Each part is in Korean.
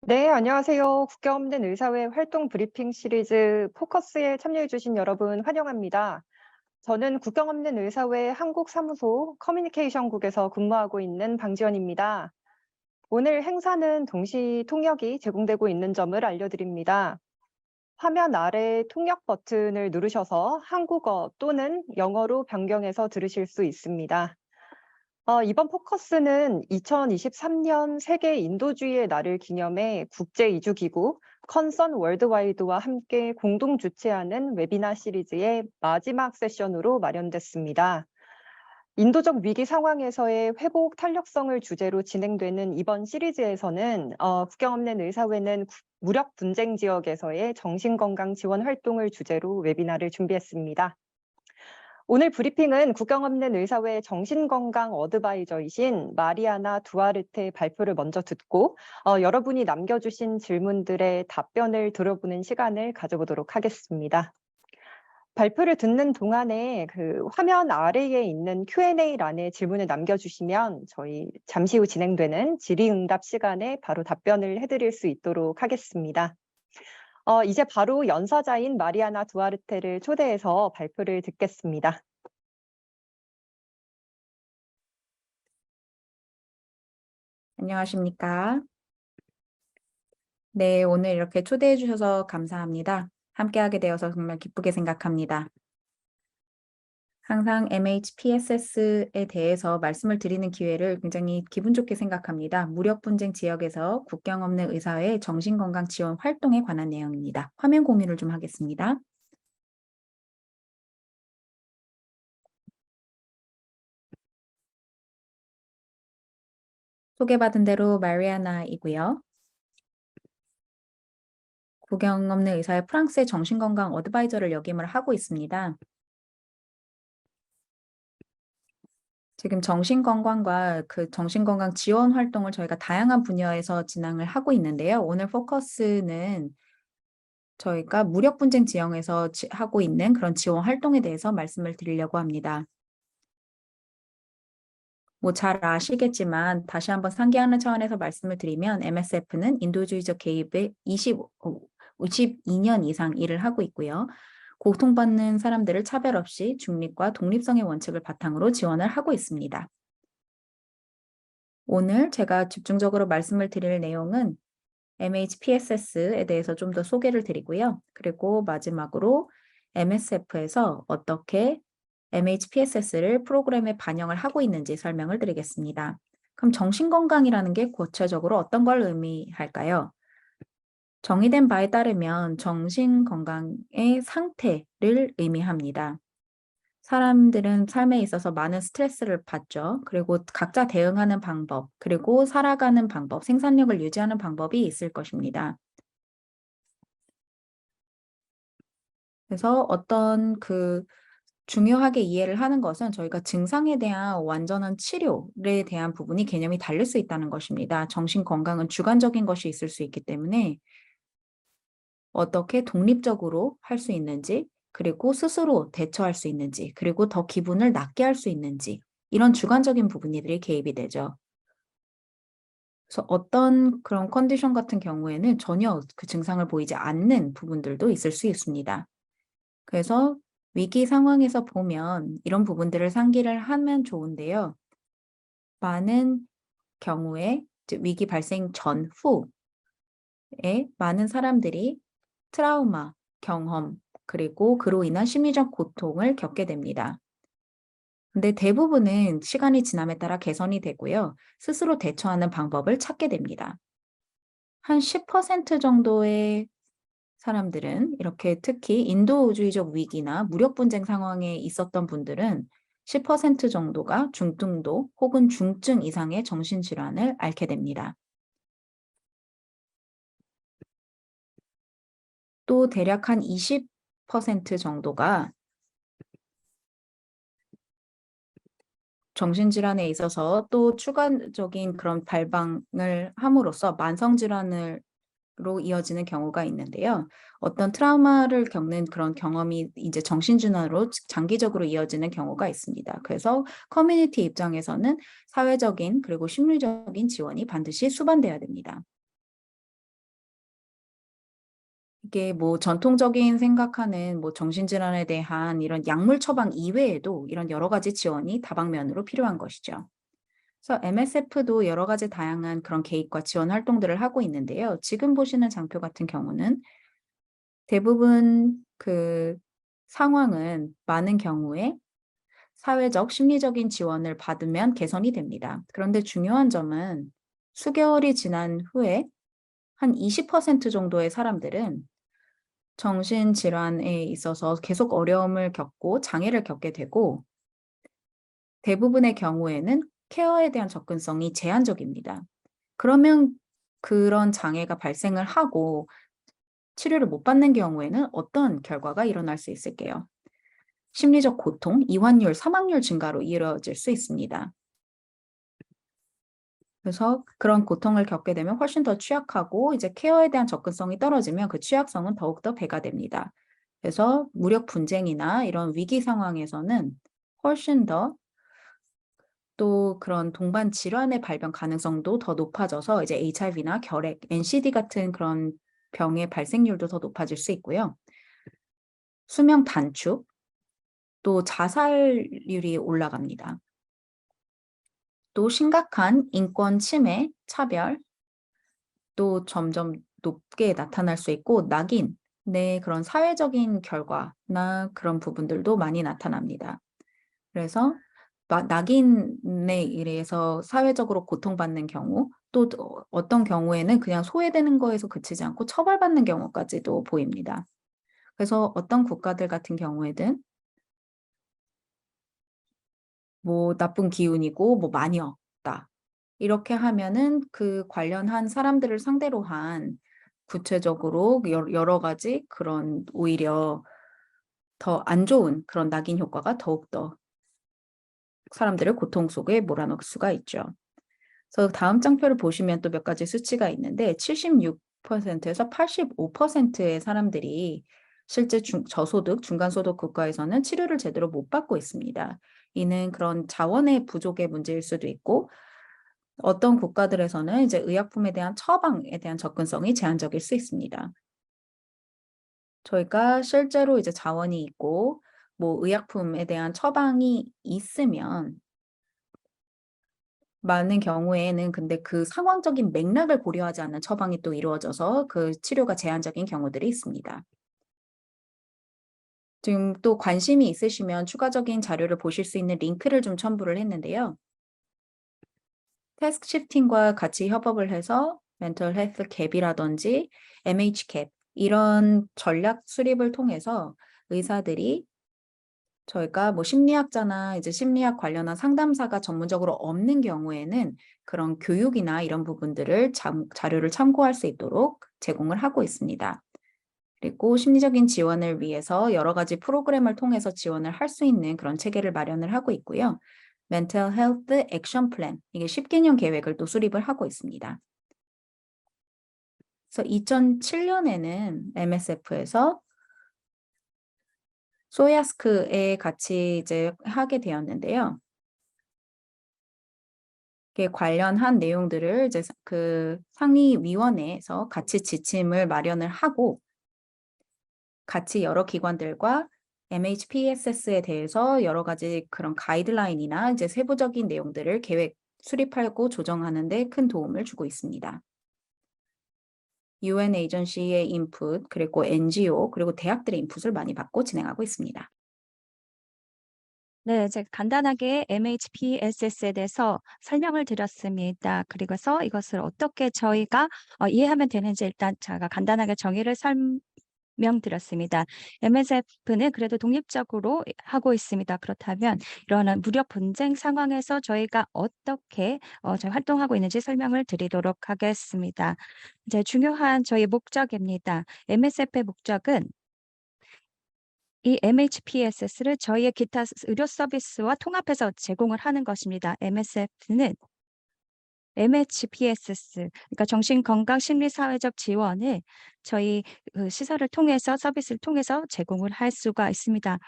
네, 안녕하세요. 국경 없는 의사회 활동 브리핑 시리즈 포커스에 참여해 주신 여러분 환영합니다. 저는 국경 없는 의사회 한국 사무소 커뮤니케이션국에서 근무하고 있는 방지연입니다. 오늘 행사는 동시 통역이 제공되고 있는 점을 알려드립니다. 화면 아래 통역 버튼을 누르셔서 한국어 또는 영어로 변경해서 들으실 수 있습니다. 이번 포커스는 2023년 세계 인도주의의 날을 기념해 국제이주기구 컨선 월드와이드와 함께 공동 주최하는 웨비나 시리즈의 마지막 세션으로 마련됐습니다. 인도적 위기 상황에서의 회복 탄력성을 주제로 진행되는 이번 시리즈에서는 국경 없는 의사회는 무력 분쟁 지역에서의 정신건강 지원 활동을 주제로 웨비나를 준비했습니다. 오늘 브리핑은 국경 없는 의사회 정신건강 어드바이저이신 마리아나 두아르테 발표를 먼저 듣고 여러분이 남겨주신 질문들의 답변을 들어보는 시간을 가져보도록 하겠습니다. 발표를 듣는 동안에 그 화면 아래에 있는 Q&A란에 질문을 남겨주시면 저희 잠시 후 진행되는 질의응답 시간에 바로 답변을 해드릴 수 있도록 하겠습니다. 이제 바로 연사자인 마리아나 두아르테를 초대해서 발표를 듣겠습니다. 안녕하십니까? 네, 오늘 이렇게 초대해 주셔서 감사합니다. 함께하게 되어서 정말 기쁘게 생각합니다. 항상 MHPSS에 대해서 말씀을 드리는 기회를 굉장히 기분 좋게 생각합니다. 무력 분쟁 지역에서 국경 없는 의사회 정신건강 지원 활동에 관한 내용입니다. 화면 공유를 좀 하겠습니다. 소개받은 대로 마리아나이고요. 국경 없는 의사회 프랑스의 정신건강 어드바이저를 역임을 하고 있습니다. 지금 정신건강과 그 정신건강 지원 활동을 저희가 다양한 분야에서 진행을 하고 있는데요. 오늘 포커스는 저희가 무력 분쟁 지역에서 하고 있는 그런 지원 활동에 대해서 말씀을 드리려고 합니다. 뭐 잘 아시겠지만 다시 한번 상기하는 차원에서 말씀을 드리면 MSF는 인도주의적 개입에 22년 이상 일을 하고 있고요. 고통받는 사람들을 차별 없이 중립과 독립성의 원칙을 바탕으로 지원을 하고 있습니다. 오늘 제가 집중적으로 말씀을 드릴 내용은 MHPSS에 대해서 좀 더 소개를 드리고요. 그리고 마지막으로 MSF에서 어떻게 MHPSS를 프로그램에 반영을 하고 있는지 설명을 드리겠습니다. 그럼 정신건강이라는 게 구체적으로 어떤 걸 의미할까요? 정의된 바에 따르면 정신건강의 상태를 의미합니다. 사람들은 삶에 있어서 많은 스트레스를 받죠. 그리고 각자 대응하는 방법, 그리고 살아가는 방법, 생산력을 유지하는 방법이 있을 것입니다. 그래서 어떤 중요하게 이해를 하는 것은 저희가 증상에 대한 완전한 치료에 대한 부분이 개념이 다를 수 있다는 것입니다. 정신 건강은 주관적인 것이 있을 수 있기 때문에 어떻게 독립적으로 할 수 있는지, 그리고 스스로 대처할 수 있는지, 그리고 더 기분을 낫게 할 수 있는지, 이런 주관적인 부분들이 개입이 되죠. 그래서 어떤 그런 컨디션 같은 경우에는 전혀 그 증상을 보이지 않는 부분들도 있을 수 있습니다. 그래서 위기 상황에서 보면 이런 부분들을 상기를 하면 좋은데요. 많은 경우에 위기 발생 전후에 많은 사람들이 트라우마, 경험, 그리고 그로 인한 심리적 고통을 겪게 됩니다. 근데 대부분은 시간이 지남에 따라 개선이 되고요. 스스로 대처하는 방법을 찾게 됩니다. 한 10% 정도의 사람들은 이렇게 특히 인도주의적 위기나 무력 분쟁 상황에 있었던 분들은 10% 정도가 중등도 혹은 중증 이상의 정신질환을 앓게 됩니다. 또 대략 한 20% 정도가 정신질환에 있어서 또 추가적인 그런 발방을 함으로써 만성질환으로 이어지는 경우가 있는데요. 어떤 트라우마를 겪는 그런 경험이 이제 정신질환으로 장기적으로 이어지는 경우가 있습니다. 그래서 커뮤니티 입장에서는 사회적인 그리고 심리적인 지원이 반드시 수반돼야 됩니다. 이게 뭐 전통적인 생각하는 뭐 정신질환에 대한 이런 약물 처방 이외에도 이런 여러 가지 지원이 다방면으로 필요한 것이죠. 그래서 MSF도 여러 가지 다양한 그런 개입과 지원 활동들을 하고 있는데요. 지금 보시는 장표 같은 경우는 대부분 그 상황은 많은 경우에 사회적, 심리적인 지원을 받으면 개선이 됩니다. 그런데 중요한 점은 수개월이 지난 후에 한 20% 정도의 사람들은 정신질환에 있어서 계속 어려움을 겪고 장애를 겪게 되고 대부분의 경우에는 케어에 대한 접근성이 제한적입니다. 그러면 그런 장애가 발생을 하고 치료를 못 받는 경우에는 어떤 결과가 일어날 수 있을게요? 심리적 고통, 이환율, 사망률 증가로 이루어질 수 있습니다. 그래서 그런 고통을 겪게 되면 훨씬 더 취약하고 이제 케어에 대한 접근성이 떨어지면 그 취약성은 더욱더 배가 됩니다. 그래서 무력 분쟁이나 이런 위기 상황에서는 훨씬 더 또 그런 동반 질환의 발병 가능성도 더 높아져서 이제 HIV나 결핵, NCD 같은 그런 병의 발생률도 더 높아질 수 있고요. 수명 단축, 또 자살률이 올라갑니다. 또 심각한 인권 침해, 차별, 또 점점 높게 나타날 수 있고 낙인의 그런 사회적인 결과나 그런 부분들도 많이 나타납니다. 그래서 낙인에 의해서 사회적으로 고통받는 경우 또 어떤 경우에는 그냥 소외되는 거에서 그치지 않고 처벌받는 경우까지도 보입니다. 그래서 어떤 국가들 같은 경우에는 뭐 나쁜 기운이고 뭐 마녀다. 이렇게 하면은 그 관련한 사람들을 상대로 한 구체적으로 여러 가지 그런 오히려 더 안 좋은 그런 낙인 효과가 더욱더 사람들을 고통 속에 몰아넣을 수가 있죠. 그래서 다음 장표를 보시면 또 몇 가지 수치가 있는데 76%에서 85%의 사람들이 실제 저소득, 중간소득 국가에서는 치료를 제대로 못 받고 있습니다. 이는 그런 자원의 부족의 문제일 수도 있고 어떤 국가들에서는 이제 의약품에 대한 처방에 대한 접근성이 제한적일 수 있습니다. 저희가 실제로 이제 자원이 있고 뭐 의약품에 대한 처방이 있으면 많은 경우에는 근데 그 상황적인 맥락을 고려하지 않는 처방이 또 이루어져서 그 치료가 제한적인 경우들이 있습니다. 지금 또 관심이 있으시면 추가적인 자료를 보실 수 있는 링크를 좀 첨부를 했는데요. 태스크 시프팅과 같이 협업을 해서 멘털 헬스 갭이라든지 MH 갭 이런 전략 수립을 통해서 의사들이 저희가 뭐 심리학자나 이제 심리학 관련한 상담사가 전문적으로 없는 경우에는 그런 교육이나 이런 부분들을 자료를 참고할 수 있도록 제공을 하고 있습니다. 그리고 심리적인 지원을 위해서 여러 가지 프로그램을 통해서 지원을 할 수 있는 그런 체계를 마련을 하고 있고요. Mental Health Action Plan, 이게 10개년 계획을 또 수립을 하고 있습니다. 그래서 2007년에는 MSF에서 소야스크에 같이 이제 하게 되었는데요. 관련한 내용들을 이제 그 상임위원회에서 같이 지침을 마련을 하고 같이 여러 기관들과 MHPSS에 대해서 여러 가지 그런 가이드라인이나 이제 세부적인 내용들을 계획 수립하고 조정하는 데 큰 도움을 주고 있습니다. UN 에이전시의 인풋, 그리고 NGO, 그리고 대학들의 인풋을 많이 받고 진행하고 있습니다. 네, 제가 간단하게 MHPSS에 대해서 설명을 드렸습니다. 그리고서 이것을 어떻게 저희가 이해하면 되는지 일단 제가 간단하게 정의를 설명드렸습니다. MSF는 그래도 독립적으로 하고 있습니다. 그렇다면 이러한 무력 분쟁 상황에서 저희가 어떻게 저희 활동하고 있는지 설명을 드리도록 하겠습니다. 이제 중요한 저희 목적입니다. MSF의 목적은 이 MHPSS를 저희의 기타 의료 서비스와 통합해서 제공을 하는 것입니다. MSF는 MHPSS, 그러니까 정신건강심리사회적 지원을 저희 그 시설을 통해서 서비스를 통해서 제공을 할 수가 있습니다.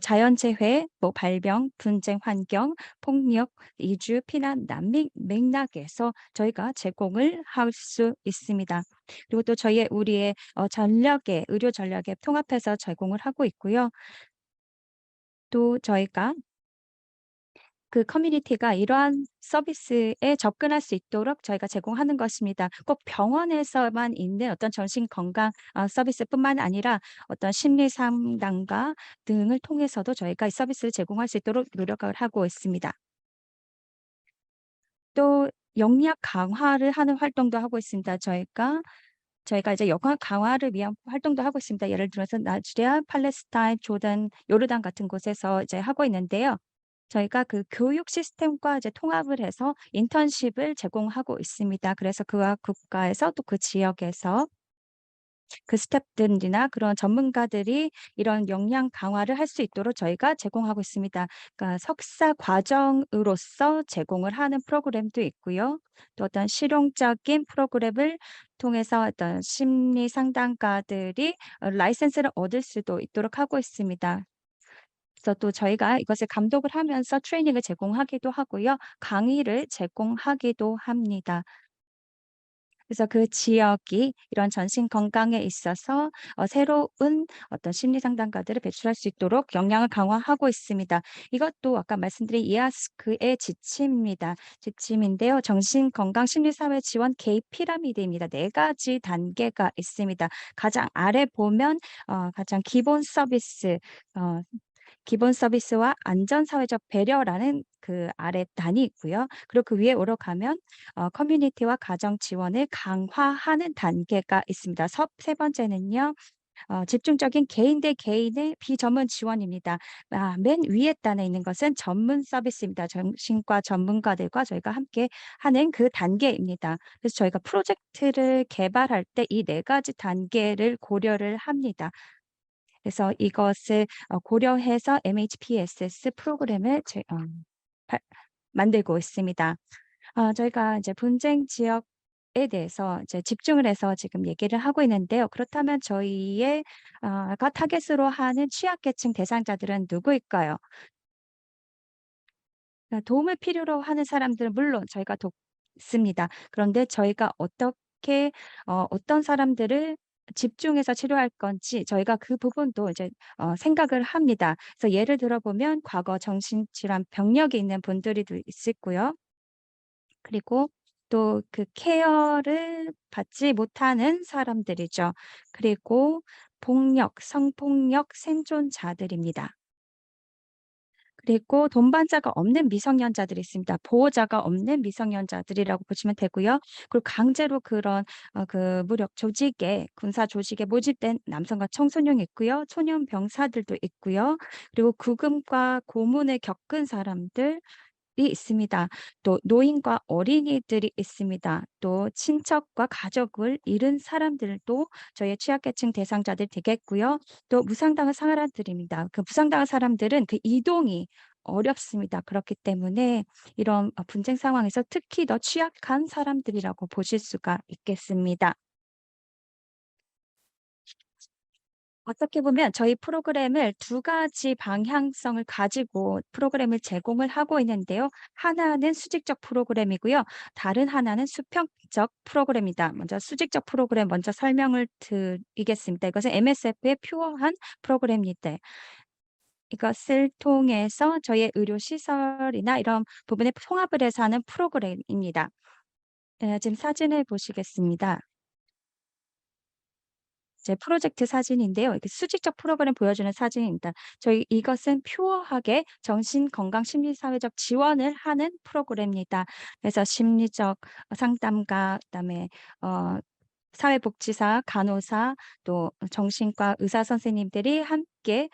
자연재해, 뭐 발병, 분쟁 환경, 폭력, 이주, 피난, 난민 맥락에서 저희가 제공을 할 수 있습니다. 그리고 또 우리의 전력에 의료 전력에 통합해서 제공을 하고 있고요. 또 저희가 그 커뮤니티가 이러한 서비스에 접근할 수 있도록 저희가 제공하는 것입니다. 꼭 병원에서만 있는 어떤 정신건강 서비스뿐만 아니라 어떤 심리 상담가 등을 통해서도 저희가 이 서비스를 제공할 수 있도록 노력을 하고 있습니다. 또 역량 강화를 하는 활동도 하고 있습니다. 저희가 이제 역량 강화를 위한 활동도 하고 있습니다. 예를 들어서 나이지리아, 팔레스타인, 조던, 요르단 같은 곳에서 이제 하고 있는데요. 저희가 그 교육 시스템과 이제 통합을 해서 인턴십을 제공하고 있습니다. 그래서 그 국가에서 또 그 지역에서 그 스태프들이나 그런 전문가들이 이런 역량 강화를 할 수 있도록 저희가 제공하고 있습니다. 그러니까 석사 과정으로서 제공을 하는 프로그램도 있고요. 또 어떤 실용적인 프로그램을 통해서 어떤 심리 상담가들이 라이센스를 얻을 수도 있도록 하고 있습니다. 그래서 또 저희가 이것을 감독을 하면서 트레이닝을 제공하기도 하고요. 강의를 제공하기도 합니다. 그래서 그 지역이 이런 정신 건강에 있어서 새로운 어떤 심리 상담가들을 배출할 수 있도록 역량을 강화하고 있습니다. 이것도 아까 말씀드린 이아스크의 지침입니다. 지침인데요. 정신 건강 심리 사회 지원 K 피라미드입니다. 4가지 단계가 있습니다. 가장 아래 보면 가장 기본 서비스와 안전 사회적 배려라는 그 아래 단이 있고요. 그리고 그 위에 올라가면 커뮤니티와 가정 지원을 강화하는 단계가 있습니다. 세 번째는요. 집중적인 개인 대 개인의 비전문 지원입니다. 맨 위에 단에 있는 것은 전문 서비스입니다. 정신과 전문가들과 저희가 함께 하는 그 단계입니다. 그래서 저희가 프로젝트를 개발할 때 이 4가지 단계를 고려를 합니다. 그래서 이것을 고려해서 MHPSS 프로그램을 만들고 있습니다. 저희가 이제 분쟁 지역에 대해서 이제 집중을 해서 지금 얘기를 하고 있는데요. 그렇다면 저희의 가 타겟으로 하는 취약계층 대상자들은 누구일까요? 도움을 필요로 하는 사람들은 물론 저희가 돕습니다. 그런데 저희가 어떻게 어떤 사람들을 집중해서 치료할 건지 저희가 그 부분도 이제 생각을 합니다. 그래서 예를 들어 보면 과거 정신질환 병력이 있는 분들이 있고요. 그리고 또 그 케어를 받지 못하는 사람들이죠. 그리고 성폭력 생존자들입니다. 그리고 동반자가 없는 미성년자들이 있습니다. 보호자가 없는 미성년자들이라고 보시면 되고요. 그리고 강제로 그런 그 무력 조직에 군사 조직에 모집된 남성과 청소년이 있고요. 소년 병사들도 있고요. 그리고 구금과 고문을 겪은 사람들이 있습니다. 또 노인과 어린이들이 있습니다. 또 친척과 가족을 잃은 사람들도 저희의 취약계층 대상자들이 되겠고요. 또 무상당한 사람들입니다. 그 무상당한 사람들은 그 이동이 어렵습니다. 그렇기 때문에 이런 분쟁 상황에서 특히 더 취약한 사람들이라고 보실 수가 있겠습니다. 어떻게 보면 저희 프로그램을 2가지 방향성을 가지고 프로그램을 제공을 하고 있는데요. 하나는 수직적 프로그램이고요. 다른 하나는 수평적 프로그램입니다. 먼저 수직적 프로그램 먼저 설명을 드리겠습니다. 이것은 MSF의 퓨어한 프로그램입니다. 이것을 통해서 저희의 의료 시설이나 이런 부분에 통합을 해서 하는 프로그램입니다. 지금 사진을 보시겠습니다. 제 프로젝트 사진인데요. 이렇게 수직적 프로그램 보여주는 사진입니다. 이것은 퓨어하게 정신건강 심리사회적 지원을 하는 프로그램입니다. 그래서 심리적 상담가, 그다음에 사회복지사, 간호사, 또 정신과 의사 선생님들이 함께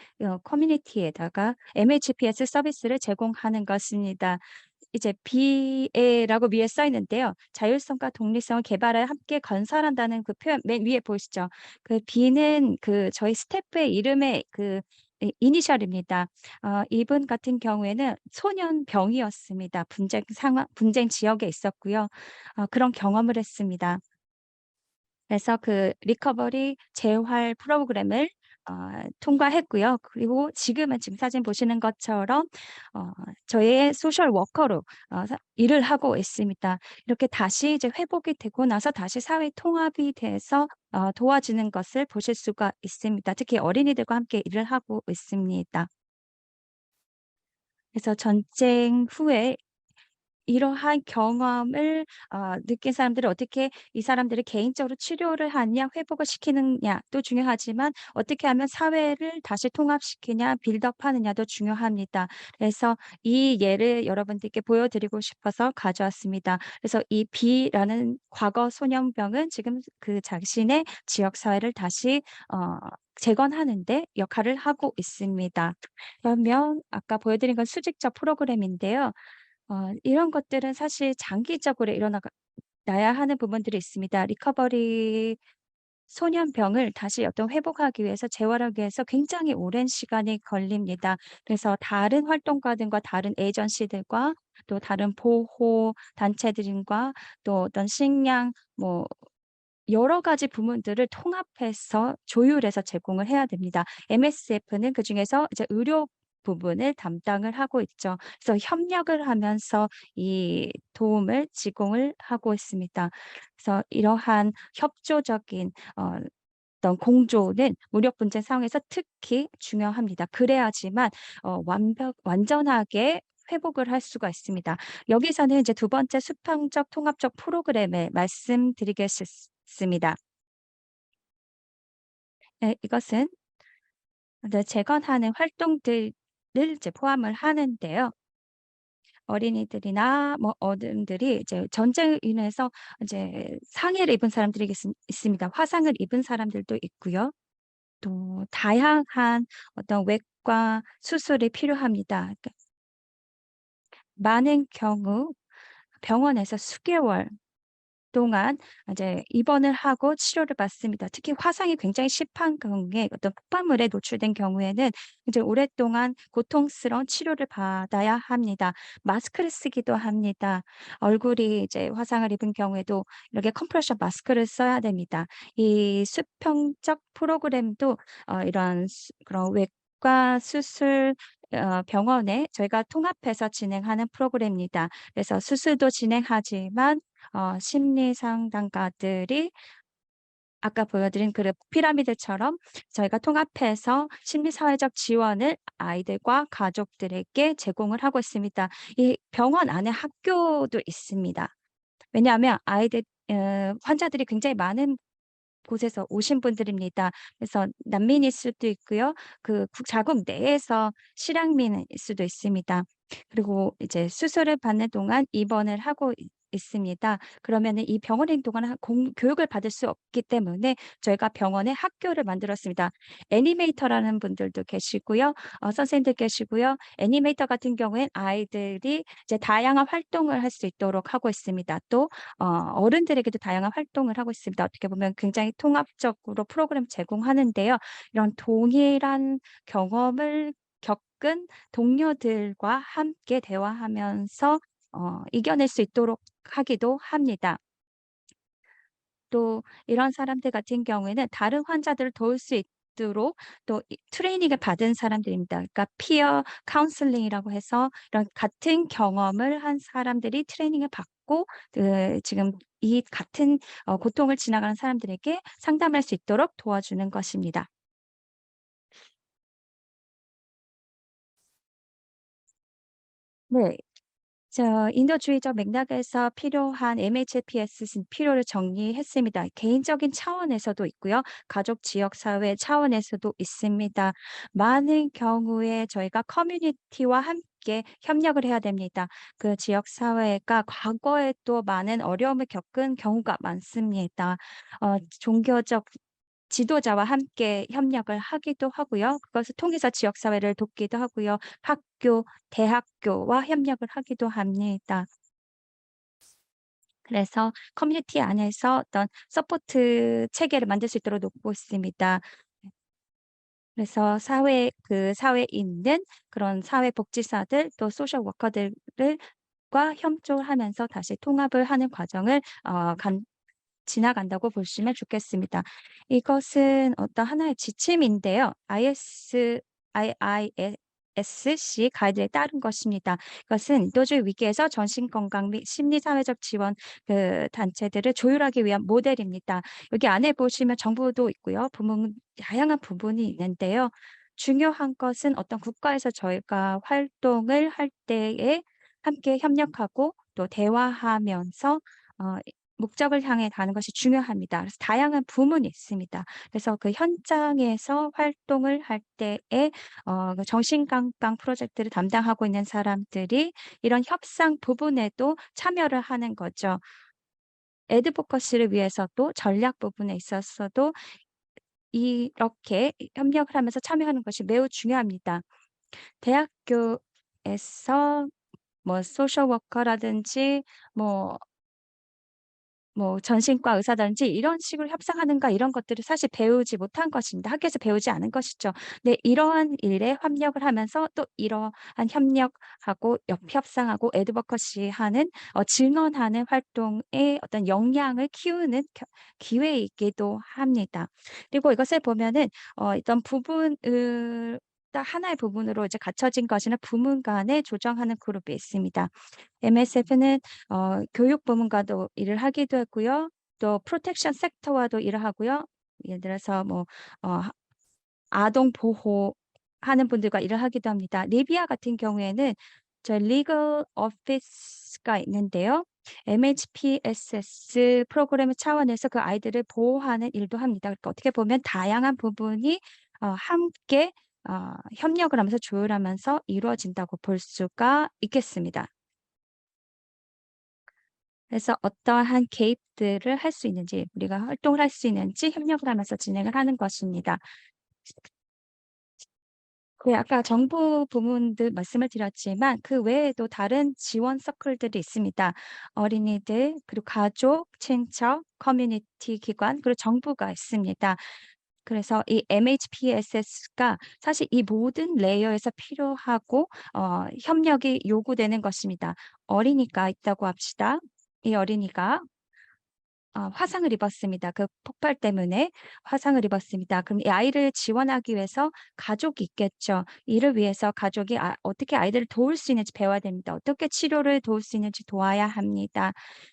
커뮤니티에다가 MHPS 서비스를 제공하는 것입니다. 이제 BA라고 위에 써 있는데요. 자율성과 독립성을 개발을 함께 건설한다는 그 표현 맨 위에 보이시죠? 그 B는 그 저희 스태프의 이름의 그 이니셜입니다. 이분 같은 경우에는 소년병이었습니다. 분쟁 지역에 있었고요. 그런 경험을 했습니다. 그래서 그 리커버리 재활 프로그램을 통과했고요. 그리고 지금 사진 보시는 것처럼 저희의 소셜 워커로 일을 하고 있습니다. 이렇게 다시 이제 회복이 되고 나서 다시 사회 통합이 돼서 도와주는 것을 보실 수가 있습니다. 특히 어린이들과 함께 일을 하고 있습니다. 그래서 전쟁 후에 이러한 경험을 느낀 사람들을 어떻게 이 사람들이 개인적으로 치료를 하냐, 회복을 시키느냐도 중요하지만 어떻게 하면 사회를 다시 통합시키냐, 빌드업하느냐도 중요합니다. 그래서 이 예를 여러분들께 보여드리고 싶어서 가져왔습니다. 그래서 이 B라는 과거 소년병은 지금 그 자신의 지역 사회를 다시 재건하는 데 역할을 하고 있습니다. 그러면 아까 보여드린 건 수직적 프로그램인데요. 이런 것들은 사실 장기적으로 나야 하는 부분들이 있습니다. 리커버리 소년병을 다시 회복하기 위해서 재활하기 위해서 굉장히 오랜 시간이 걸립니다. 그래서 다른 활동가들과 다른 에이전시들과 또 다른 보호 단체들과 또 어떤 식량 여러 가지 부문들을 통합해서 조율해서 제공을 해야 됩니다. MSF는 그중에서 이제 의료 부분을 담당을 하고 있죠. 그래서 협력을 하면서 이 도움을 제공을 하고 있습니다. 그래서 이러한 협조적인 어떤 공조는 무력 분쟁 상황에서 특히 중요합니다. 그래야지만 완전하게 회복을 할 수가 있습니다. 여기서는 이제 두 번째 수평적 통합적 프로그램을 말씀드리겠습니다. 네, 이것은 재건하는 활동들을 이제 포함을 하는데요. 어린이들이나 어른들이 이제 전쟁으로 인해서 이제 상해를 입은 사람들이 있습니다. 화상을 입은 사람들도 있고요. 또 다양한 어떤 외과 수술이 필요합니다. 그러니까 많은 경우 병원에서 수개월 동안 이제 입원을 하고 치료를 받습니다. 특히 화상이 굉장히 심한 경우에 어떤 폭발물에 노출된 경우에는 이제 오랫동안 고통스러운 치료를 받아야 합니다. 마스크를 쓰기도 합니다. 얼굴이 이제 화상을 입은 경우에도 이렇게 컴프레셔 마스크를 써야 됩니다. 이 수평적 프로그램도 이런 그런 외과 수술 병원에 저희가 통합해서 진행하는 프로그램입니다. 그래서 수술도 진행하지만 심리 상담가들이 아까 보여드린 그 피라미드처럼 저희가 통합해서 심리사회적 지원을 아이들과 가족들에게 제공을 하고 있습니다. 이 병원 안에 학교도 있습니다. 왜냐하면 환자들이 굉장히 많은 곳에서 오신 분들입니다. 그래서 난민일 수도 있고요. 그 자국 내에서 실향민일 수도 있습니다. 그리고 이제 수술을 받는 동안 입원을 하고 있습니다. 그러면은 이 병원에 있는 동안 교육을 받을 수 없기 때문에 저희가 병원에 학교를 만들었습니다. 애니메이터라는 분들도 계시고요. 선생님들 계시고요. 애니메이터 같은 경우엔 아이들이 이제 다양한 활동을 할 수 있도록 하고 있습니다. 또 어른들에게도 다양한 활동을 하고 있습니다. 어떻게 보면 굉장히 통합적으로 프로그램 제공하는데요. 이런 동일한 경험을 겪은 동료들과 함께 대화하면서 이겨낼 수 있도록 하기도 합니다. 또 이런 사람들 같은 경우에는 다른 환자들을 도울 수 있도록 또 트레이닝을 받은 사람들입니다. 그러니까 피어 카운슬링이라고 해서 이런 같은 경험을 한 사람들이 트레이닝을 받고 지금 이 같은 고통을 지나가는 사람들에게 상담할 수 있도록 도와주는 것입니다. 네. 인도주의적 맥락에서 필요한 MHPS 필요를 정리했습니다. 개인적인 차원에서도 있고요. 가족 지역 사회 차원에서도 있습니다. 많은 경우에 저희가 커뮤니티와 함께 협력을 해야 됩니다. 그 지역 사회가 과거에 또 많은 어려움을 겪은 경우가 많습니다. 종교적 지도자와 함께 협력을 하기도 하고요. 그것을 통해서 지역 사회를 돕기도 하고요. 학교, 대학교와 협력을 하기도 합니다. 그래서 커뮤니티 안에서 어떤 서포트 체계를 만들 수 있도록 돕고 있습니다. 그래서 사회에 있는 그런 사회복지사들 또 소셜 워커들을 과 협조를 하면서 다시 통합을 하는 과정을 지나간다고 보시면 좋겠습니다. 이것은 어떤 하나의 지침인데요. IISC 가이드에 따른 것입니다. 이것은 인도주의 위기에서 정신건강 및 심리사회적 지원 단체들을 조율하기 위한 모델입니다. 여기 안에 보시면 정부도 있고요. 다양한 부분이 있는데요. 중요한 것은 어떤 국가에서 저희가 활동을 할 때에 함께 협력하고 또 대화하면서 목적을 향해 가는 것이 중요합니다. 그래서 다양한 부문이 있습니다. 그래서 그 현장에서 활동을 할 때에 그 정신건강 프로젝트를 담당하고 있는 사람들이 이런 협상 부분에도 참여를 하는 거죠. 애드보커시를 위해서도 전략 부분에 있어서도 이렇게 협력을 하면서 참여하는 것이 매우 중요합니다. 대학교에서 뭐 소셜 워커라든지 뭐 전신과 의사든지 이런 식으로 협상하는가 이런 것들을 사실 배우지 못한 것입니다. 학교에서 배우지 않은 것이죠. 네, 이러한 일에 협력을 하면서 또 이러한 협력하고 협상하고 애드버커시 하는 증언하는 활동의 어떤 역량을 키우는 기회이기도 합니다. 그리고 이것을 보면은 어떤 부분을 딱 하나의 부분으로 이제 갖춰진 것이나 부문 간에 조정하는 그룹이 있습니다. MSF는 교육 부문과도 일을 하기도 했고요. 또 프로텍션 섹터와도 일을 하고요. 예를 들어서 아동 보호하는 분들과 일을 하기도 합니다. 리비아 같은 경우에는 저희 리걸 오피스가 있는데요. MHPSS 프로그램 차원에서 그 아이들을 보호하는 일도 합니다. 그러니까 어떻게 보면 다양한 부분이 함께 협력을 하면서 조율하면서 이루어진다고 볼 수가 있겠습니다. 그래서 어떠한 개입들을 할 수 있는지, 우리가 활동을 할 수 있는지 협력을 하면서 진행을 하는 것입니다. 네, 아까 정부 부문들 말씀을 드렸지만 그 외에도 다른 지원 서클들이 있습니다. 어린이들, 그리고 가족, 친척, 커뮤니티 기관, 그리고 정부가 있습니다. 그래서 이 MHPSS가 사실 이 모든 레이어에서 필요하고 협력이 요구되는 것입니다. 어린이가 있다고 합시다. 이 어린이가 화상을 입었습니다. 그 폭발 때문에 화상을 입었습니다. 그럼 이 아이를 지원하기 위해서 가족이 있겠죠. 이를 위해서 가족이 어떻게 아이들을 도울 수 있는지 배워야 됩니다. 어떻게 치료를 도울 수 있는지 도와야 합니다.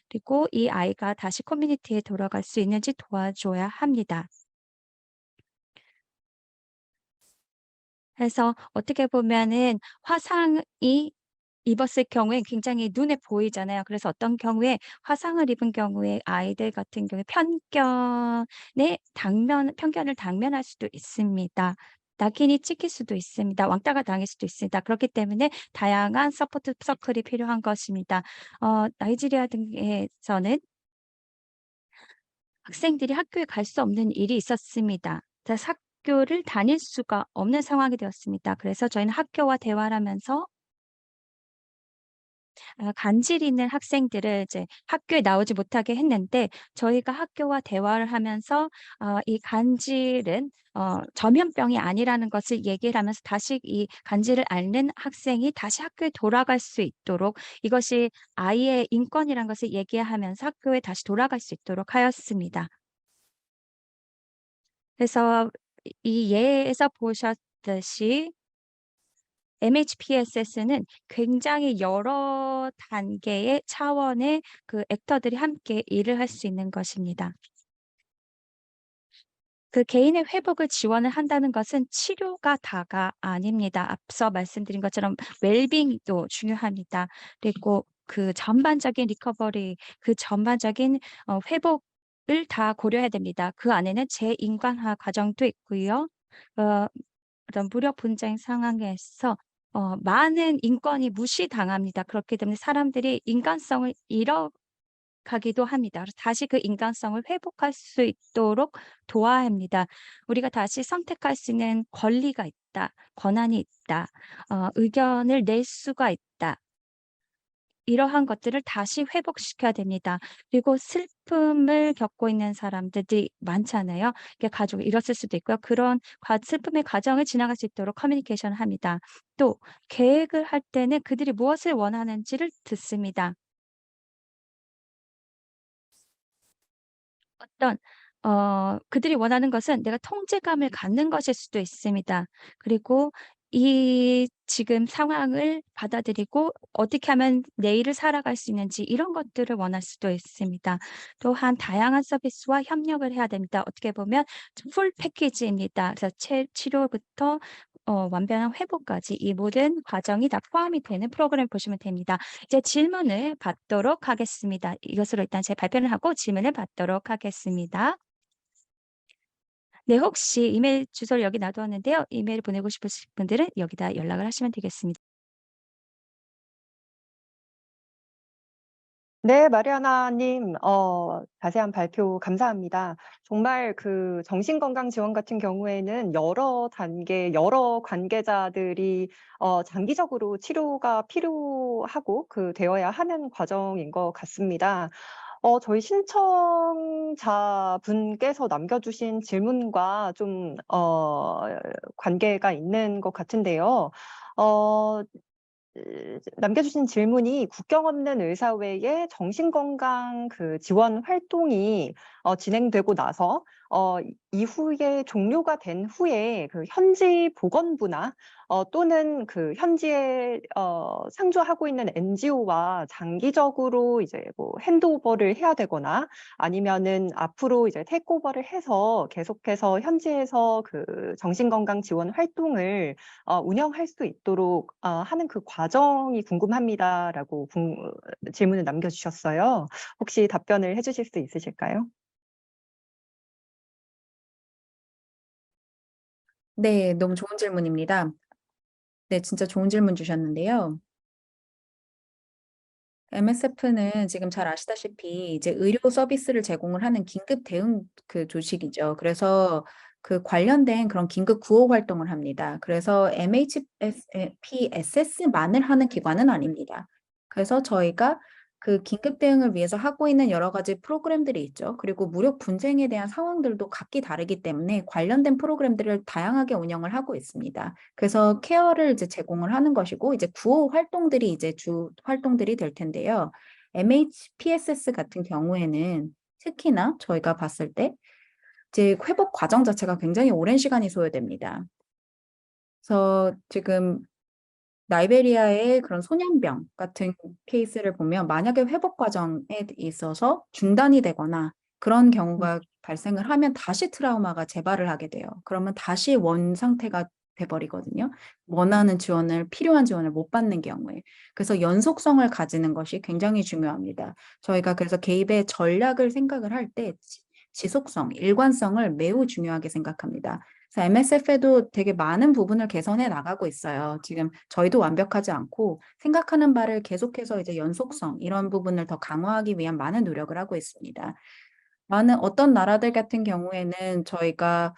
그리고 이 아이가 다시 커뮤니티에 돌아갈 수 있는지 도와줘야 합니다. 그래서 어떻게 보면은 화상이 입었을 경우에 굉장히 눈에 보이잖아요. 그래서 어떤 경우에 화상을 입은 경우에 아이들 같은 경우에 편견을 당면할 수도 있습니다. 낙인이 찍힐 수도 있습니다. 왕따가 당할 수도 있습니다. 그렇기 때문에 다양한 서포트 서클이 필요한 것입니다. 나이지리아 등에서는 학생들이 학교에 갈 수 없는 일이 있었습니다. 그래서 학교를 다닐 수가 없는 상황이 되었습니다. 그래서 저희는 학교와 대화를 하면서 간질 있는 학생들을 이제 학교에 나오지 못하게 했는데 저희가 학교와 대화를 하면서 이 간질은 전염병이 아니라는 것을 얘기를 하면서 다시 이 간질을 앓는 학생이 다시 학교에 돌아갈 수 있도록 이것이 아이의 인권이라는 것을 얘기하면서 학교에 다시 돌아갈 수 있도록 하였습니다. 그래서 이 예에서 보셨듯이 MHPSS는 굉장히 여러 단계의 차원의 그 액터들이 함께 일을 할 수 있는 것입니다. 그 개인의 회복을 지원을 한다는 것은 치료가 다가 아닙니다. 앞서 말씀드린 것처럼 웰빙도 중요합니다. 그리고 그 전반적인 리커버리, 그 전반적인 회복을 다 고려해야 됩니다. 그 안에는 재인간화 과정도 있고요. 그런 무력 분쟁 상황에서 많은 인권이 무시당합니다. 그렇기 때문에 사람들이 인간성을 잃어가기도 합니다. 그래서 다시 그 인간성을 회복할 수 있도록 도와야 합니다. 우리가 다시 선택할 수 있는 권리가 있다, 권한이 있다, 의견을 낼 수가 있다. 이러한 것들을 다시 회복시켜야 됩니다. 그리고 슬픔을 겪고 있는 사람들이 많잖아요. 이게 가족을 잃었을 수도 있고요. 그런 슬픔의 과정을 지나갈 수 있도록 커뮤니케이션을 합니다. 또 계획을 할 때는 그들이 무엇을 원하는지를 듣습니다. 어떤 그들이 원하는 것은 내가 통제감을 갖는 것일 수도 있습니다. 그리고 이 지금 상황을 받아들이고 어떻게 하면 내일을 살아갈 수 있는지 이런 것들을 원할 수도 있습니다. 또한 다양한 서비스와 협력을 해야 됩니다. 어떻게 보면 풀 패키지입니다. 그래서 치료부터 완벽한 회복까지 이 모든 과정이 다 포함이 되는 프로그램 보시면 됩니다. 이제 질문을 받도록 하겠습니다. 이것으로 일단 제 발표를 하고 질문을 받도록 하겠습니다. 네, 혹시 이메일 주소를 여기 놔두었는데요. 이메일 보내고 싶으신 분들은 여기다 연락을 하시면 되겠습니다. 네, 마리아나님, 자세한 발표 감사합니다. 정말 그 정신건강 지원 같은 경우에는 여러 단계, 여러 관계자들이 장기적으로 치료가 필요하고 되어야 하는 과정인 것 같습니다. 저희 신청자분께서 남겨주신 질문과 좀, 관계가 있는 것 같은데요. 남겨주신 질문이 국경 없는 의사회의 정신건강 지원 활동이 진행되고 나서 이후에 종료가 된 후에 현지 보건부나 또는 현지에 상주하고 있는 NGO와 장기적으로 이제 뭐 핸드오버를 해야 되거나 아니면은 앞으로 이제 테이크오버를 해서 계속해서 현지에서 정신건강 지원 활동을 운영할 수 있도록 하는 그 과정이 궁금합니다라고 질문을 남겨주셨어요. 혹시 답변을 해주실 수 있으실까요? 네, 너무 좋은 질문입니다. 네, 진짜 좋은 질문 주셨는데요. MSF는 지금 잘 아시다시피 이제 의료 서비스를 제공을 하는 긴급 대응 조직이죠. 그래서 그 관련된 그런 긴급 구호 활동을 합니다. 그래서 MHPSS만을 하는 기관은 아닙니다. 그래서 저희가 그 긴급 대응을 위해서 하고 있는 여러 가지 프로그램들이 있죠. 그리고 무력 분쟁에 대한 상황들도 각기 다르기 때문에 관련된 프로그램들을 다양하게 운영을 하고 있습니다. 그래서 케어를 이제 제공을 하는 것이고 이제 구호 활동들이 이제 주 활동들이 될 텐데요. MHPSS 같은 경우에는 특히나 저희가 봤을 때 이제 회복 과정 자체가 굉장히 오랜 시간이 소요됩니다. 그래서 지금 나이베리아의 그런 소년병 같은 케이스를 보면 만약에 회복 과정에 있어서 중단이 되거나 그런 경우가 발생을 하면 다시 트라우마가 재발을 하게 돼요. 그러면 다시 원 상태가 돼버리거든요. 원하는 지원을, 필요한 지원을 못 받는 경우에. 그래서 연속성을 가지는 것이 굉장히 중요합니다. 저희가 그래서 개입의 전략을 생각을 할 때 지속성, 일관성을 매우 중요하게 생각합니다. 그래서 MSF에도 되게 많은 부분을 개선해 나가고 있어요. 지금 저희도 완벽하지 않고 생각하는 바를 계속해서 이제 연속성 이런 부분을 더 강화하기 위한 많은 노력을 하고 있습니다. 많은 어떤 나라들 같은 경우에는 저희가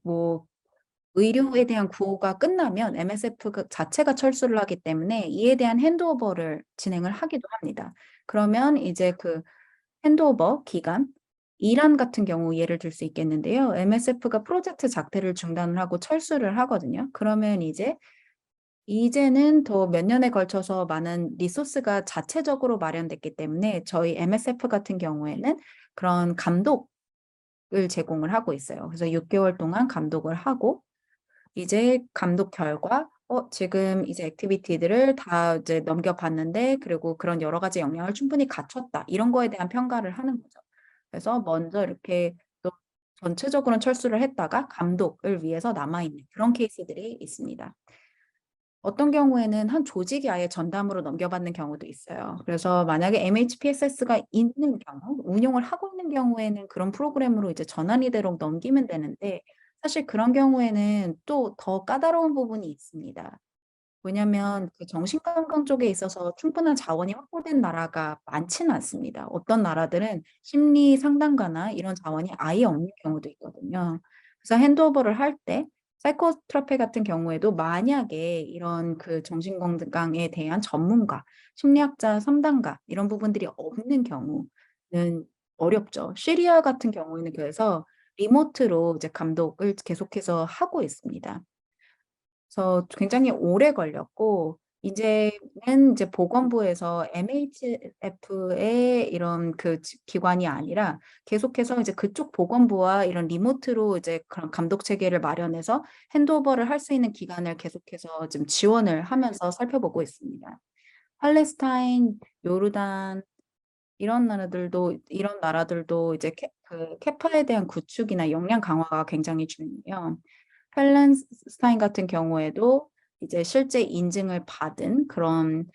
뭐 의료에 대한 구호가 끝나면 MSF 자체가 철수를 하기 때문에 이에 대한 핸드오버를 진행을 하기도 합니다. 그러면 이제 핸드오버 기간, 이란 같은 경우 예를 들 수 있겠는데요. MSF가 프로젝트 자체를 중단을 하고 철수를 하거든요. 그러면 이제는 더 몇 년에 걸쳐서 많은 리소스가 자체적으로 마련됐기 때문에 저희 MSF 같은 경우에는 그런 감독을 제공을 하고 있어요. 그래서 6개월 동안 감독을 하고 이제 감독 결과 지금 이제 액티비티들을 다 이제 넘겨봤는데 그리고 그런 여러 가지 역량을 충분히 갖췄다. 이런 거에 대한 평가를 하는 거죠. 그래서 먼저 이렇게 또 전체적으로는 철수를 했다가 감독을 위해서 남아있는 그런 케이스들이 있습니다. 어떤 경우에는 한 조직이 아예 전담으로 넘겨받는 경우도 있어요. 그래서 만약에 MHPSS가 있는 경우, 운영을 하고 있는 경우에는 그런 프로그램으로 이제 전환이 되도록 넘기면 되는데 사실 그런 경우에는 또 더 까다로운 부분이 있습니다. 왜냐하면 정신건강 쪽에 있어서 충분한 자원이 확보된 나라가 많지는 않습니다. 어떤 나라들은 심리 상담가나 이런 자원이 아예 없는 경우도 있거든요. 그래서 핸드오버를 할 때 사이코트로피 같은 경우에도 만약에 이런 그 정신건강에 대한 전문가, 심리학자, 상담가 이런 부분들이 없는 경우는 어렵죠. 시리아 같은 경우에는 그래서 리모트로 이제 감독을 계속해서 하고 있습니다. 그래서 굉장히 오래 걸렸고 이제는 이제 보건부에서 MHF의 이런 그 기관이 아니라 계속해서 이제 그쪽 보건부와 이런 리모트로 이제 그런 감독 체계를 마련해서 핸드오버를 할 수 있는 기관을 계속해서 지금 지원을 하면서 살펴보고 있습니다. 팔레스타인, 요르단 이런 나라들도 이제 그 케파에 대한 구축이나 역량 강화가 굉장히 중요해요. 팔레스타인 같은 경우에도 이제 실제 인증을 받은 그런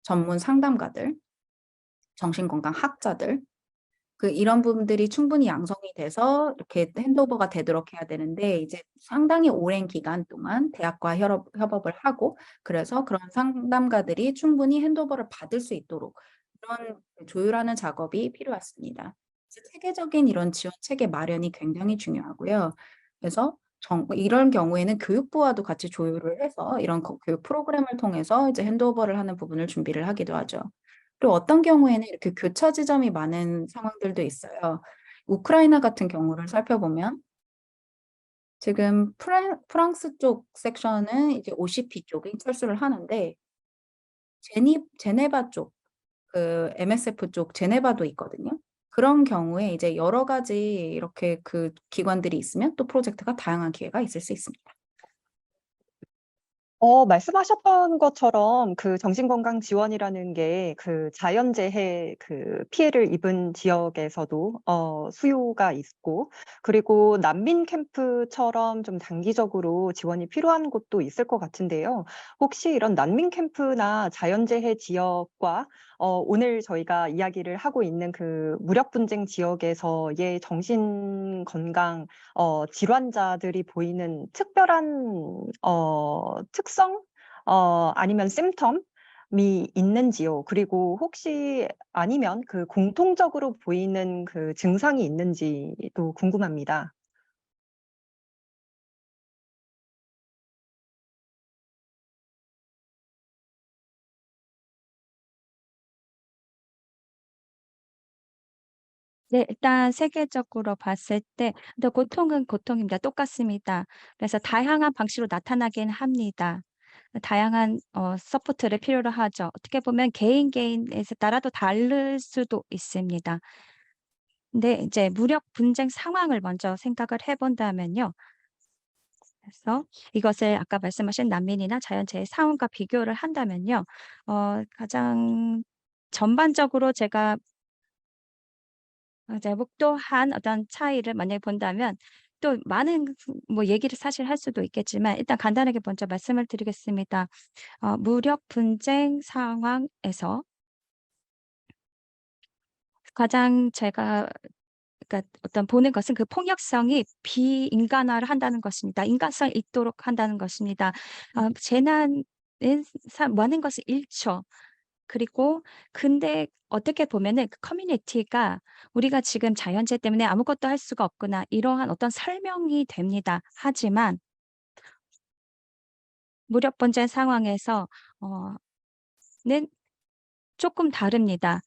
전문 상담가들, 정신건강 학자들, 이런 부분들이 충분히 양성이 돼서 이렇게 핸드오버가 되도록 해야 되는데, 이제 상당히 오랜 기간 동안 대학과 협업을 하고, 그래서 그런 상담가들이 충분히 핸드오버를 받을 수 있도록 그런 조율하는 작업이 필요했습니다. 그래서 체계적인 이런 지원 체계 마련이 굉장히 중요하고요. 그래서 이런 경우에는 교육부와도 같이 조율을 해서 이런 교육 프로그램을 통해서 이제 핸드오버를 하는 부분을 준비를 하기도 하죠. 그리고 어떤 경우에는 이렇게 교차 지점이 많은 상황들도 있어요. 우크라이나 같은 경우를 살펴보면 지금 프랑스 쪽 섹션은 이제 OCP 쪽이 철수를 하는데 제네바 쪽, 그 MSF 쪽 제네바도 있거든요. 그런 경우에 이제 여러 가지 이렇게 그 기관들이 있으면 또 프로젝트가 다양한 기회가 있을 수 있습니다. 말씀하셨던 것처럼 그 정신건강 지원이라는 게 그 자연재해 그 피해를 입은 지역에서도 수요가 있고, 그리고 난민 캠프처럼 좀 단기적으로 지원이 필요한 곳도 있을 것 같은데요. 혹시 이런 난민 캠프나 자연재해 지역과 오늘 저희가 이야기를 하고 있는 그 무력 분쟁 지역에서의 정신건강 질환자들이 보이는 특별한 특성 아니면 심텀이 있는지요? 그리고 혹시 아니면 그 공통적으로 보이는 그 증상이 있는지도 궁금합니다. 네, 일단 세계적으로 봤을 때 근데 고통은 고통입니다. 똑같습니다. 그래서 다양한 방식으로 나타나긴 합니다. 다양한 서포트를 필요로 하죠. 어떻게 보면 개인에 따라도 다를 수도 있습니다. 근데 이제 무력 분쟁 상황을 먼저 생각을 해 본다면요. 그래서 이것을 아까 말씀하신 난민이나 자연재해 상황과 비교를 한다면요. 가장 전반적으로 제가 이제 목도한 어떤 차이를 만약에 본다면 또 많은 뭐 얘기를 사실 할 수도 있겠지만 일단 간단하게 먼저 말씀을 드리겠습니다. 무력 분쟁 상황에서 가장 제가 그러니까 어떤 보는 것은 그 폭력성이 비인간화를 한다는 것입니다. 인간성이 있도록 한다는 것입니다. 재난은 많은 것을 잃죠. 그리고 근데 어떻게 보면은 그 커뮤니티가 우리가 지금 자연재해 때문에 아무것도 할 수가 없구나 이러한 어떤 설명이 됩니다. 하지만 무력 분쟁 상황에서 는 조금 다릅니다.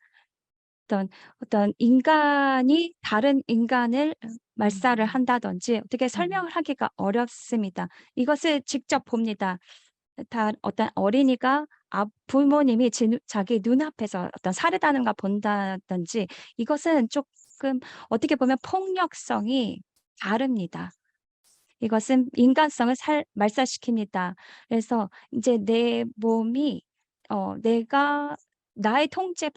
어떤 인간이 다른 인간을 말살을 한다든지 어떻게 설명을 하기가 어렵습니다. 이것을 직접 봅니다. 어떤 어린이가 부모님이 자기 눈앞에서 어떤 살해당하는 걸 본다든지 이것은 조금 어떻게 보면 폭력성이 다릅니다. 이것은 인간성을 말살시킵니다. 그래서 이제 내 몸이 내가 나의 통제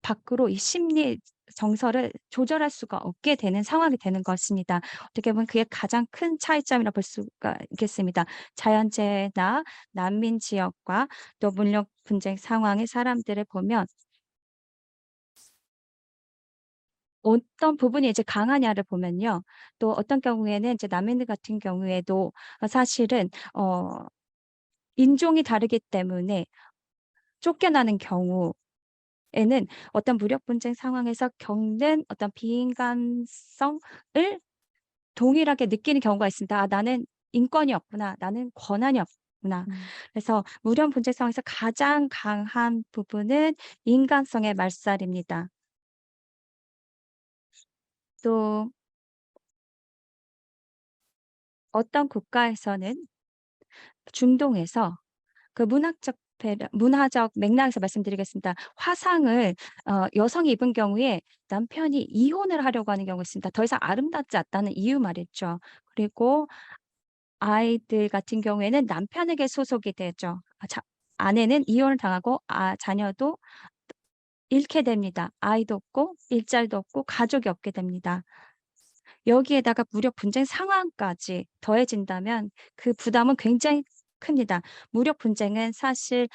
밖으로 이 심리 정서를 조절할 수가 없게 되는 상황이 되는 것입니다. 어떻게 보면 그게 가장 큰 차이점이라 볼 수가 있겠습니다. 자연재해나 난민 지역과 또 무력 분쟁 상황의 사람들을 보면 어떤 부분이 이제 강하냐를 보면요. 또 어떤 경우에는 이제 난민들 같은 경우에도 사실은 인종이 다르기 때문에 쫓겨나는 경우에는 어떤 무력 분쟁 상황에서 겪는 어떤 비인간성을 동일하게 느끼는 경우가 있습니다. '아 나는 인권이 없구나. 나는 권한이 없구나. 그래서 무력 분쟁 상황에서 가장 강한 부분은 인간성의 말살입니다. 또 어떤 국가에서는 중동에서 그 문화적 맥락에서 말씀드리겠습니다. 화상을 여성이 입은 경우에 남편이 이혼을 하려고 하는 경우가 있습니다. 더 이상 아름답지 않다는 이유 말이죠. 그리고 아이들 같은 경우에는 남편에게 소속이 되죠. 아내는 이혼을 당하고 자녀도 잃게 됩니다. 아이도 없고 일자리도 없고 가족이 없게 됩니다. 여기에다가 무력 분쟁 상황까지 더해진다면 그 부담은 굉장히 큽니다. 무력 분쟁은 사실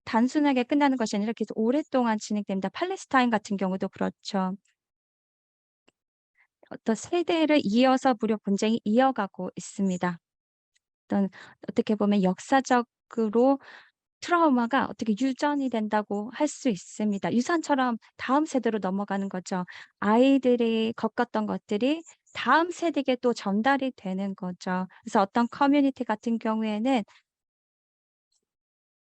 단순하게 끝나는 것이 아니라 계속 오랫동안 진행됩니다. 팔레스타인 같은 경우도 그렇죠. 어떤 세대를 이어서 무력 분쟁이 이어가고 있습니다. 어떻게 보면 역사적으로 트라우마가 어떻게 유전이 된다고 할 수 있습니다. 유산처럼 다음 세대로 넘어가는 거죠. 아이들이 겪었던 것들이 다음 세대에게 또 전달이 되는 거죠. 그래서 어떤 커뮤니티 같은 경우에는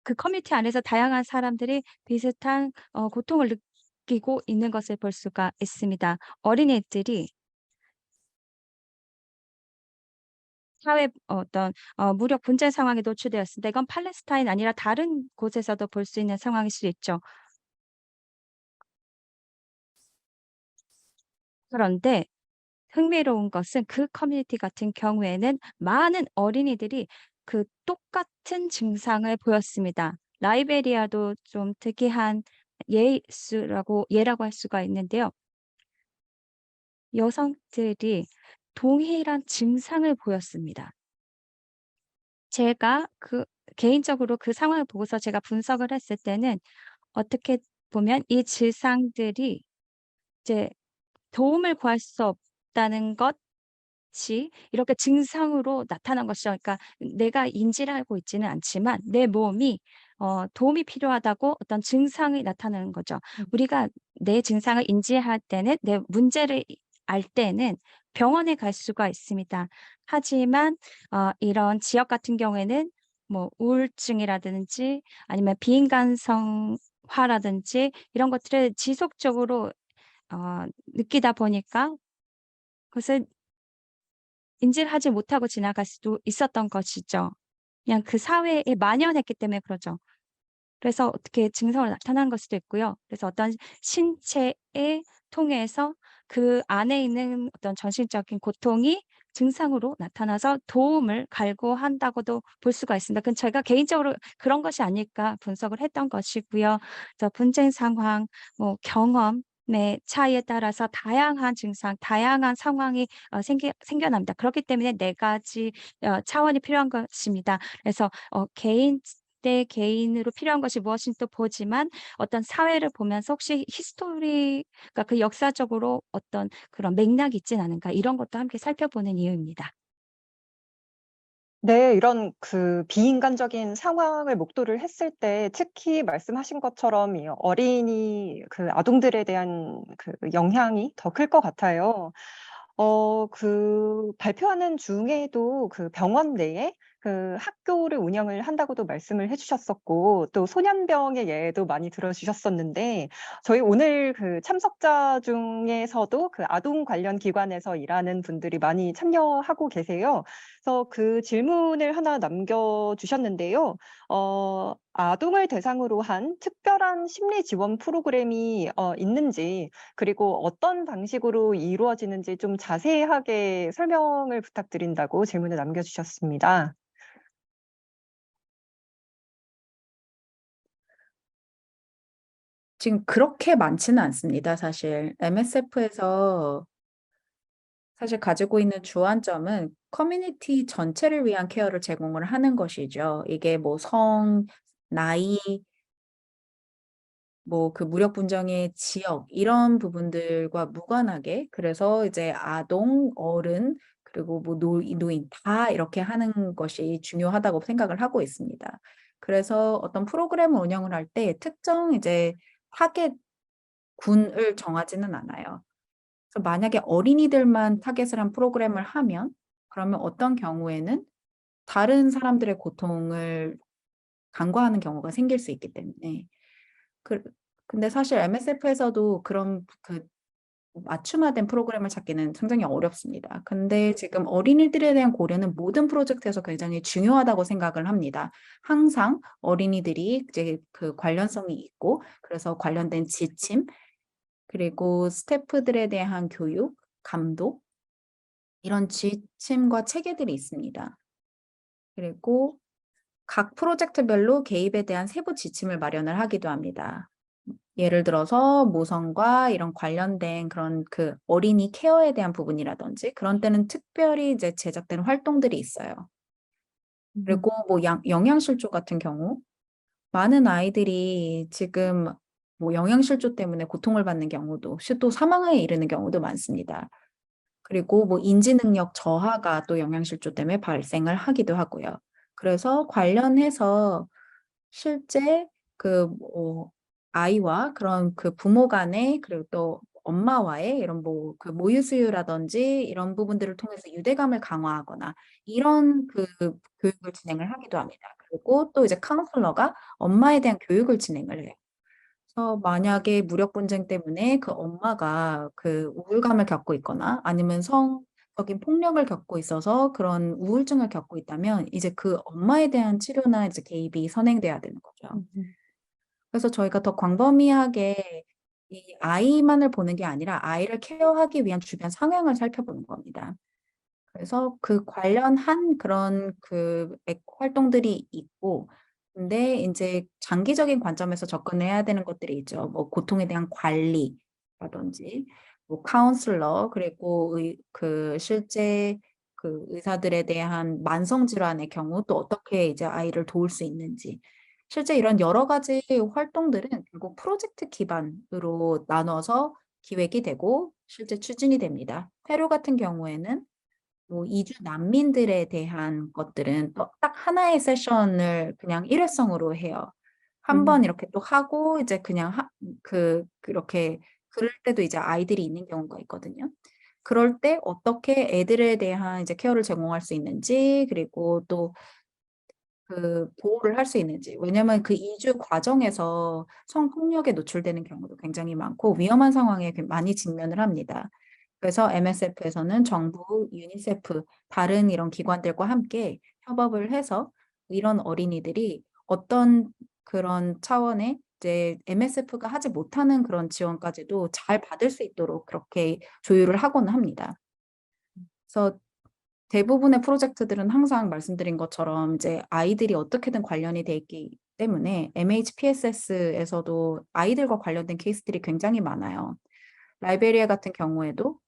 그 커뮤니티 안에서 다양한 사람들이 비슷한 고통을 느끼고 있는 것을 볼 수가 있습니다. 어린이들이 사회 어떤 무력 분쟁 상황에 노출되었습니다. 이건 팔레스타인 아니라 다른 곳에서도 볼 수 있는 상황일 수 있죠. 그런데 흥미로운 것은 그 커뮤니티 같은 경우에는 많은 어린이들이 그 똑같은 증상을 보였습니다. 라이베리아도 좀 특이한 예라고 할 수가 있는데요. 여성들이 동일한 증상을 보였습니다. 제가 개인적으로 그 상황을 보고서 제가 분석을 했을 때는 어떻게 보면 이 증상들이 이제 도움을 구할 수 없다는 것이 이렇게 증상으로 나타난 것이죠. 그러니까 내가 인지를 하고 있지는 않지만 내 몸이 도움이 필요하다고 어떤 증상이 나타나는 거죠. 우리가 내 증상을 인지할 때는 내 문제를 알 때는 병원에 갈 수가 있습니다. 하지만 이런 지역 같은 경우에는 뭐 우울증이라든지 아니면 비인간성화라든지 이런 것들을 지속적으로 느끼다 보니까 그것을 인지를 하지 못하고 지나갈 수도 있었던 것이죠. 그냥 그 사회에 만연했기 때문에 그러죠. 그래서 어떻게 증상으로 나타나는 걸 수도 있고요. 그래서 어떤 신체에 통해서 그 안에 있는 어떤 정신적인 고통이 증상으로 나타나서 도움을 갈구한다고도 볼 수가 있습니다. 그건 저희가 개인적으로 그런 것이 아닐까 분석을 했던 것이고요. 그래서 분쟁 상황, 뭐 경험의 차이에 따라서 다양한 증상, 다양한 상황이 생겨납니다. 그렇기 때문에 4가지 차원이 필요한 것입니다. 그래서 개인 대 개인으로 필요한 것이 무엇인지 또 보지만 어떤 사회를 보면서 혹시 히스토리가 그 역사적으로 어떤 그런 맥락이 있진 않은가 이런 것도 함께 살펴보는 이유입니다. 네. 이런 그 비인간적인 상황을 목도를 했을 때 특히 말씀하신 것처럼 이 어린이 아동들에 대한 그 영향이 더 클 것 같아요. 발표하는 중에도 그 병원 내에 그 학교를 운영을 한다고도 말씀을 해 주셨었고 또 소년병의 예도 많이 들어 주셨었는데 저희 오늘 그 참석자 중에서도 그 아동 관련 기관에서 일하는 분들이 많이 참여하고 계세요. 그래서 그 질문을 하나 남겨 주셨는데요. 아동을 대상으로 한 특별한 심리 지원 프로그램이 있는지 그리고 어떤 방식으로 이루어지는지 좀 자세하게 설명을 부탁드린다고 질문을 남겨 주셨습니다. 지금 그렇게 많지는 않습니다, 사실. MSF에서 사실 가지고 있는 주안점은 커뮤니티 전체를 위한 케어를 제공을 하는 것이죠. 이게 뭐 나이, 뭐 그 무력 분쟁의 지역 이런 부분들과 무관하게 그래서 이제 아동, 어른 그리고 뭐 노인 다 이렇게 하는 것이 중요하다고 생각을 하고 있습니다. 그래서 어떤 프로그램을 운영을 할 때 특정 이제 타겟 군을 정하지는 않아요. 그래서 만약에 어린이들만 타겟을 한 프로그램을 하면 그러면 어떤 경우에는 다른 사람들의 고통을 간과하는 경우가 생길 수 있기 때문에 그, 근데 사실 MSF에서도 그런 그 맞춤화된 프로그램을 찾기는 상당히 어렵습니다. 근데 지금 어린이들에 대한 고려는 모든 프로젝트에서 굉장히 중요하다고 생각을 합니다. 항상 어린이들이 이제 그 관련성이 있고, 그래서 관련된 지침, 그리고 스태프들에 대한 교육, 감독, 이런 지침과 체계들이 있습니다. 그리고 각 프로젝트별로 개입에 대한 세부 지침을 마련을 하기도 합니다. 예를 들어서 모성과 이런 관련된 그런 그 어린이 케어에 대한 부분이라든지 그런 때는 특별히 이제 제작된 활동들이 있어요. 그리고 뭐 영양실조 같은 경우 많은 아이들이 지금 뭐 영양실조 때문에 고통을 받는 경우도 또 사망에 이르는 경우도 많습니다. 그리고 뭐 인지능력 저하가 또 영양실조 때문에 발생을 하기도 하고요. 그래서 관련해서 실제 뭐 아이와 그런 그 부모 간의 그리고 또 엄마와의 이런 뭐 그 모유 수유라든지 이런 부분들을 통해서 유대감을 강화하거나 이런 그 교육을 진행을 하기도 합니다. 그리고 또 이제 카운슬러가 엄마에 대한 교육을 진행을 해요. 그래서 만약에 무력 분쟁 때문에 그 엄마가 그 우울감을 겪고 있거나 아니면 성적인 폭력을 겪고 있어서 그런 우울증을 겪고 있다면 이제 그 엄마에 대한 치료나 이제 개입이 선행돼야 되는 거죠. 그래서 저희가 더 광범위하게 이 아이만을 보는 게 아니라 아이를 케어하기 위한 주변 상황을 살펴보는 겁니다. 그래서 그 관련한 그런 그 활동들이 있고, 근데 이제 장기적인 관점에서 접근해야 되는 것들이 있죠. 뭐 고통에 대한 관리라든지, 뭐 카운슬러, 그리고 그 실제 그 의사들에 대한 만성 질환의 경우 또 어떻게 이제 아이를 도울 수 있는지. 실제 이런 여러 가지 활동들은 결국 프로젝트 기반으로 나눠서 기획이 되고 실제 추진이 됩니다. 페루 같은 경우에는 뭐 이주 난민들에 대한 것들은 또 딱 하나의 세션을 그냥 일회성으로 해요. 한 번 이렇게 또 하고 이제 그냥 그렇게 그럴 때도 이제 아이들이 있는 경우가 있거든요. 그럴 때 어떻게 애들에 대한 이제 케어를 제공할 수 있는지 그리고 또 그 보호를 할 수 있는지. 왜냐면 그 이주 과정에서 성폭력에 노출되는 경우도 굉장히 많고 위험한 상황에 많이 직면을 합니다. 그래서 MSF에서는 정부, 유니세프, 다른 이런 기관들과 함께 협업을 해서 이런 어린이들이 어떤 그런 차원의 이제 MSF가 하지 못하는 그런 지원까지도 잘 받을 수 있도록 그렇게 조율을 하곤 합니다. 그래서 대부분의 프로젝트들은 항상 말씀드린 것처럼 이제 아이들이 어떻게든 관련이 돼 있기 때문에 MHPSS에서도 아이들과 관련된 케이스들이 굉장히 많아요. 라이베리아 같은 경우에도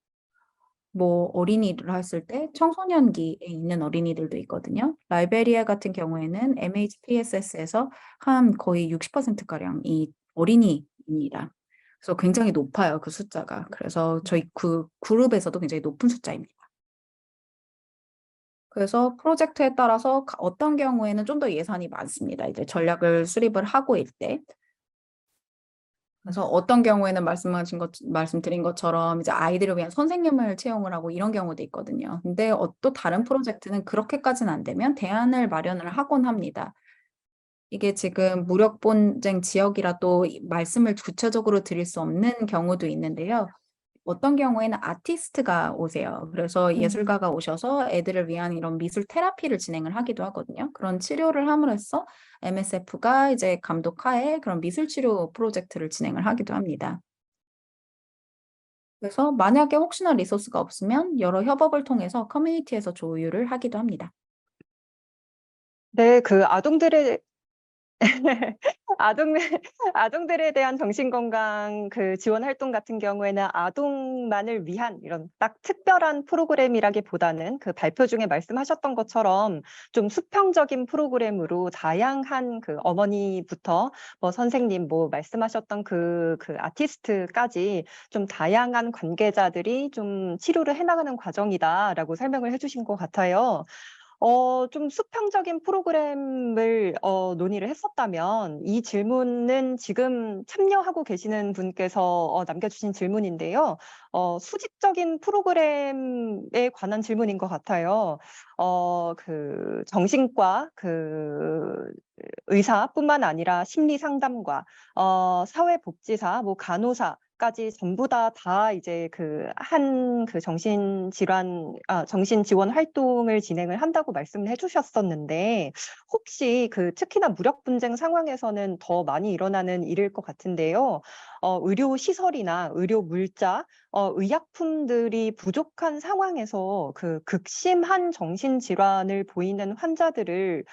뭐 어린이를 했을 때 청소년기에 있는 어린이들도 있거든요. 라이베리아 같은 경우에는 MHPSS에서 한 거의 60%가량이 어린이입니다. 그래서 굉장히 높아요, 그 숫자가. 그래서 저희 그 그룹에서도 굉장히 높은 숫자입니다. 그래서 프로젝트에 따라서 어떤 경우에는 좀 더 예산이 많습니다. 이제 전략을 수립을 하고 일 때. 그래서 어떤 경우에는 말씀드린 것처럼 이제 아이들을 위한 선생님을 채용을 하고 이런 경우도 있거든요. 근데 또 다른 프로젝트는 그렇게까지는 안 되면 대안을 마련을 하곤 합니다. 이게 지금 무력 분쟁 지역이라 또 말씀을 구체적으로 드릴 수 없는 경우도 있는데요. 어떤 경우에는 아티스트가 오세요. 그래서 예술가가 오셔서 애들을 위한 이런 미술 테라피를 진행을 하기도 하거든요. 그런 치료를 함으로써 MSF가 이제 감독하에 그런 미술 치료 프로젝트를 진행을 하기도 합니다. 그래서 만약에 혹시나 리소스가 없으면 여러 협업을 통해서 커뮤니티에서 조율을 하기도 합니다. 네, 그 아동, 아동들에 대한 정신건강 그 지원 활동 같은 경우에는 아동만을 위한 이런 딱 특별한 프로그램이라기보다는 그 발표 중에 말씀하셨던 것처럼 좀 수평적인 프로그램으로 다양한 그 어머니부터 뭐 선생님, 뭐 말씀하셨던 그 아티스트까지 좀 다양한 관계자들이 좀 치료를 해나가는 과정이다라고 설명을 해주신 것 같아요. 좀 수평적인 프로그램을 논의를 했었다면 이 질문은 지금 참여하고 계시는 분께서 남겨주신 질문인데요. 수직적인 프로그램에 관한 질문인 것 같아요. 그 정신과 의사뿐만 아니라 심리 상담가, 사회복지사, 뭐 간호사까지 전부 다 이제 정신 지원 활동을 진행을 한다고 말씀을 해주셨었는데, 혹시 특히나 무력 분쟁 상황에서는 더 많이 일어나는 일일 것 같은데요. 의료 시설이나 의료 물자, 의약품들이 부족한 상황에서 극심한 정신 질환을 보이는 환자들을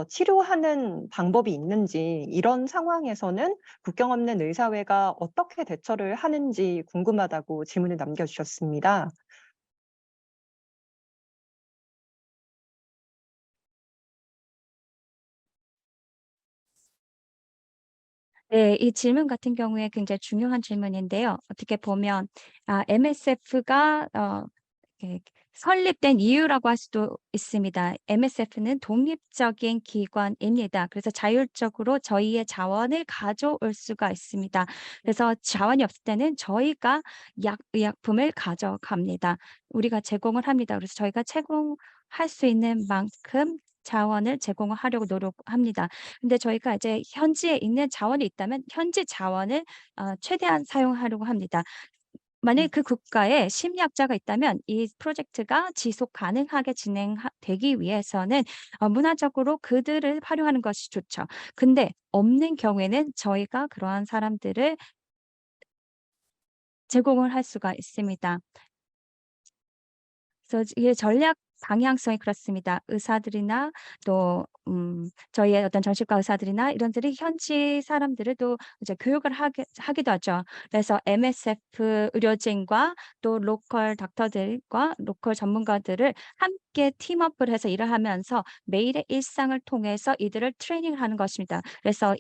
치료하는 방법이 있는지, 이런 상황에서는 국경 없는 의사회가 어떻게 대처를 하는지 궁금하다고 질문을 남겨주셨습니다. 네, 이 질문 같은 경우에 굉장히 중요한 질문인데요. 어떻게 보면 MSF가 설립된 이유라고 할 수도 있습니다. MSF는 독립적인 기관입니다. 그래서 자율적으로 저희의 자원을 가져올 수가 있습니다. 그래서 자원이 없을 때는 저희가 의약품을 가져갑니다. 우리가 제공을 합니다. 그래서 저희가 제공할 수 있는 만큼 자원을 제공을 하려고 노력합니다. 근데 저희가 이제 현지에 있는 자원이 있다면 현지 자원을 최대한 사용하려고 합니다. 만약에 그 국가에 심리학자가 있다면 이 프로젝트가 지속 가능하게 되기 위해서는 문화적으로 그들을 활용하는 것이 좋죠. 근데 없는 경우에는 저희가 그러한 사람들을 제공을 할 수가 있습니다. 그래서 이게 전략 방향성이 그렇습니다. 의사들이나 또 저희의 어떤 정신과 의사들이나 이런들이 현지 사람들을 또 이제 교육을 하기도 하죠. 그래서 MSF 의료진과 또 로컬 닥터들과 로컬 전문가들을 함께 팀업을 해서 일을 하면서 매일의 일상을 통해서 이들을 트레이닝을 하는 것입니다. 그래서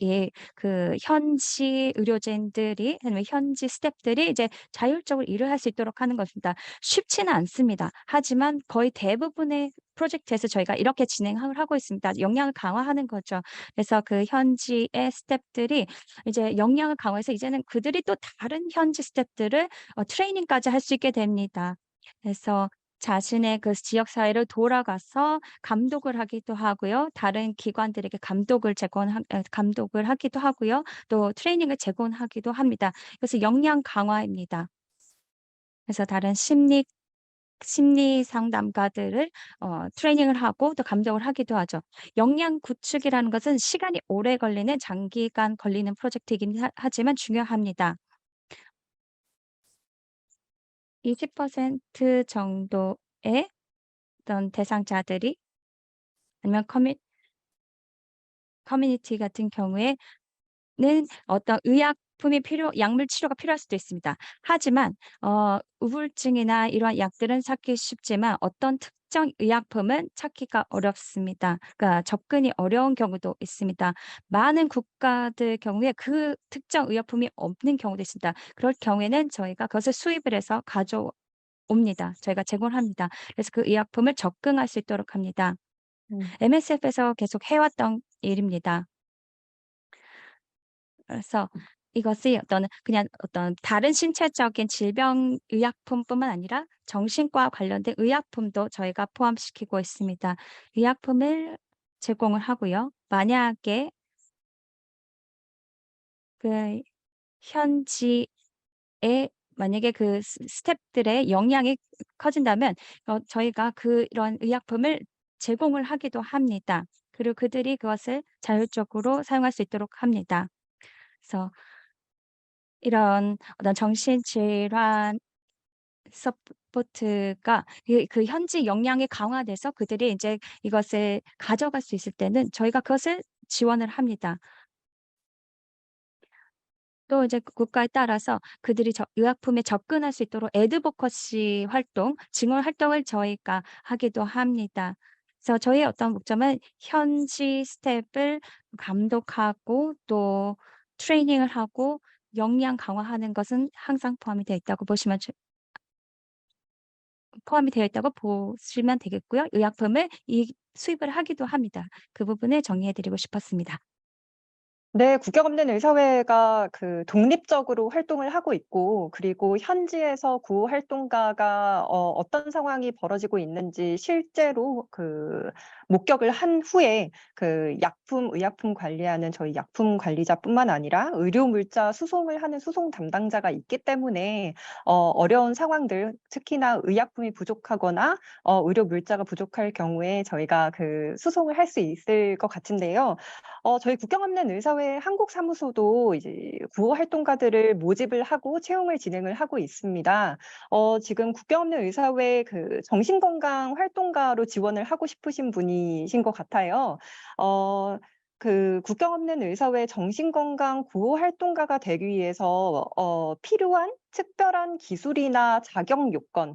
현지 의료진들이 아니면 현지 스태프들이 이제 자율적으로 일을 할 수 있도록 하는 것입니다. 쉽지는 않습니다. 하지만 거의 대부분의 프로젝트에서 저희가 이렇게 진행을 하고 있습니다. 역량을 강화하는 거죠. 그래서 그 현지의 스태프들이 이제 역량을 강화해서 이제는 그들이 또 다른 현지 스태프들을 트레이닝까지 할 수 있게 됩니다. 그래서 자신의 그 지역 사회로 돌아가서 감독을 하기도 하고요. 다른 기관들에게 감독을 하기도 하고요. 또 트레이닝을 제공하기도 합니다. 그래서 역량 강화입니다. 그래서 다른 심리 상담가들을 트레이닝을 하고 또 감독을 하기도 하죠. 역량 구축이라는 것은 시간이 오래 걸리는 장기간 걸리는 프로젝트이긴 하지만 중요합니다. 20% 정도의 어떤 대상자들이 아니면 커뮤니티 같은 경우에 는 어떤 약물 치료가 필요할 수도 있습니다. 하지만 우울증이나 이러한 약들은 찾기 쉽지만 어떤 특정 의약품은 찾기가 어렵습니다. 그러니까 접근이 어려운 경우도 있습니다. 많은 국가들 경우에 그 특정 의약품이 없는 경우도 있습니다. 그럴 경우에는 저희가 그것을 수입을 해서 가져옵니다. 저희가 제공을 합니다. 그래서 그 의약품을 접근할 수 있도록 합니다. MSF에서 계속 해왔던 일입니다. 그래서 이것이 그냥 어떤 다른 신체적인 질병 의약품뿐만 아니라 정신과 관련된 의약품도 저희가 포함시키고 있습니다. 의약품을 제공을 하고요. 만약에 그 현지에 만약에 그 스태프들의 역량이 커진다면 저희가 그런 의약품을 제공을 하기도 합니다. 그리고 그들이 그것을 자율적으로 사용할 수 있도록 합니다. 그래서 이런 어떤 정신질환 서포트가 그 현지 역량이 강화돼서 그들이 이제 이것을 가져갈 수 있을 때는 저희가 그것을 지원을 합니다. 또 이제 국가에 따라서 그들이 의약품에 접근할 수 있도록 애드보커시 활동, 증언 활동을 저희가 하기도 합니다. 그래서 저희의 어떤 목적은 현지 스텝을 감독하고 또 트레이닝을 하고 역량 강화하는 것은 항상 포함이 되어 있다고 보시면 포함이 되어 있다고 보시면 되겠고요. 의약품을 수입을 하기도 합니다. 그 부분을 정리해 드리고 싶었습니다. 네. 국경 없는 의사회가 독립적으로 활동을 하고 있고, 그리고 현지에서 구호 활동가가 어떤 상황이 벌어지고 있는지 실제로 목격을 한 후에 의약품 관리하는 저희 약품 관리자뿐만 아니라 의료 물자 수송을 하는 수송 담당자가 있기 때문에 어려운 상황들, 특히나 의약품이 부족하거나 의료 물자가 부족할 경우에 저희가 수송을 할 수 있을 것 같은데요. 저희 국경 없는 의사회 한국 사무소도 이제 구호 활동가들을 모집을 하고 채용을 진행을 하고 있습니다. 지금 국경 없는 의사회 정신건강 활동가로 지원을 하고 싶으신 분이신 것 같아요. 국경 없는 의사회 정신건강 구호 활동가가 되기 위해서 필요한 특별한 기술이나 자격 요건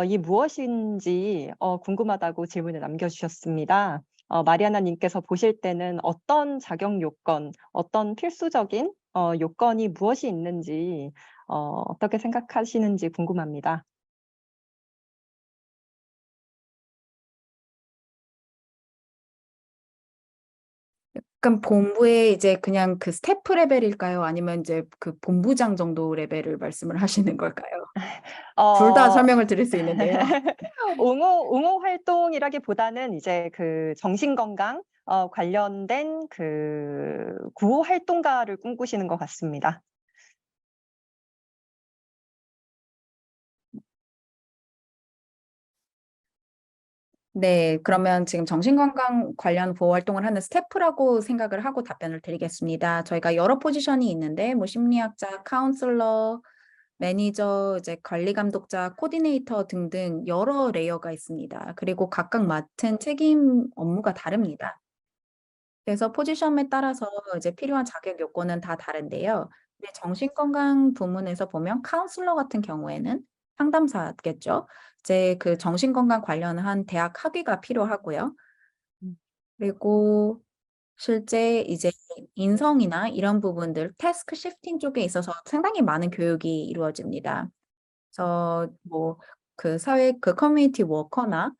이 무엇인지 궁금하다고 질문을 남겨주셨습니다. 마리아나 님께서 보실 때는 어떤 자격 요건, 어떤 필수적인 요건이 무엇이 있는지 어떻게 생각하시는지 궁금합니다. 약간 본부에 이제 그냥 그 스태프 레벨일까요? 아니면 이제 그 본부장 정도 레벨을 말씀을 하시는 걸까요? 둘 다 어 설명을 드릴 수 있는데요. 옹호 활동이라기보다는 이제 정신건강 관련된 구호 활동가를 꿈꾸시는 것 같습니다. 네, 그러면 지금 정신건강 관련 보호 활동을 하는 스태프라고 생각을 하고 답변을 드리겠습니다. 저희가 여러 포지션이 있는데, 뭐 심리학자, 카운슬러, 매니저, 이제 관리 감독자, 코디네이터 등등 여러 레이어가 있습니다. 그리고 각각 맡은 책임 업무가 다릅니다. 그래서 포지션에 따라서 이제 필요한 자격 요건은 다 다른데요. 근데 정신건강 부문에서 보면 카운슬러 같은 경우에는 상담사겠죠. 이제 그 정신건강 관련한 대학 학위가 필요하고요. 그리고 실제 이제 인성이나 이런 부분들, 태스크 시프팅 쪽에 있어서 상당히 많은 교육이 이루어집니다. 그래서 뭐 그 사회 그 커뮤니티 워커나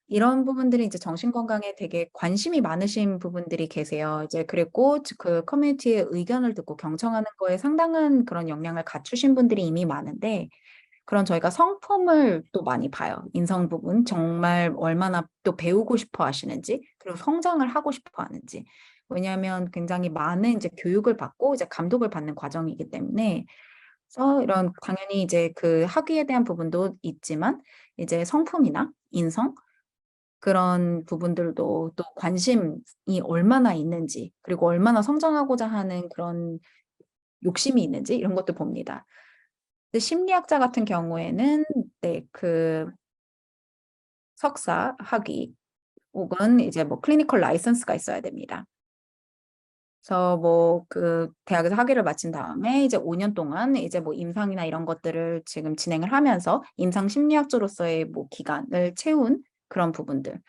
이런 부분들이 이제 정신건강에 되게 관심이 많으신 부분들이 계세요. 이제 그리고 그 커뮤니티의 의견을 듣고 경청하는 거에 상당한 그런 역량을 갖추신 분들이 이미 많은데 그런 저희가 성품을 또 많이 봐요. 인성 부분 정말 얼마나 또 배우고 싶어 하시는지 그리고 성장을 하고 싶어 하는지. 왜냐하면 굉장히 많은 이제 교육을 받고 이제 감독을 받는 과정이기 때문에 그래서 이런 당연히 이제 그 학위에 대한 부분도 있지만 이제 성품이나 인성 그런 부분들도 또 관심이 얼마나 있는지 그리고 얼마나 성장하고자 하는 그런 욕심이 있는지 이런 것도 봅니다. 근데 심리학자 같은 경우에는 네, 그 석사 학위 혹은 이제 뭐 클리니컬 라이선스가 있어야 됩니다. 그래서 뭐 그 대학에서 학위를 마친 다음에 이제 5년 동안 이제 뭐 임상이나 이런 것들을 지금 진행을 하면서 임상 심리학자로서의 뭐 기간을 채운 그런 부분들.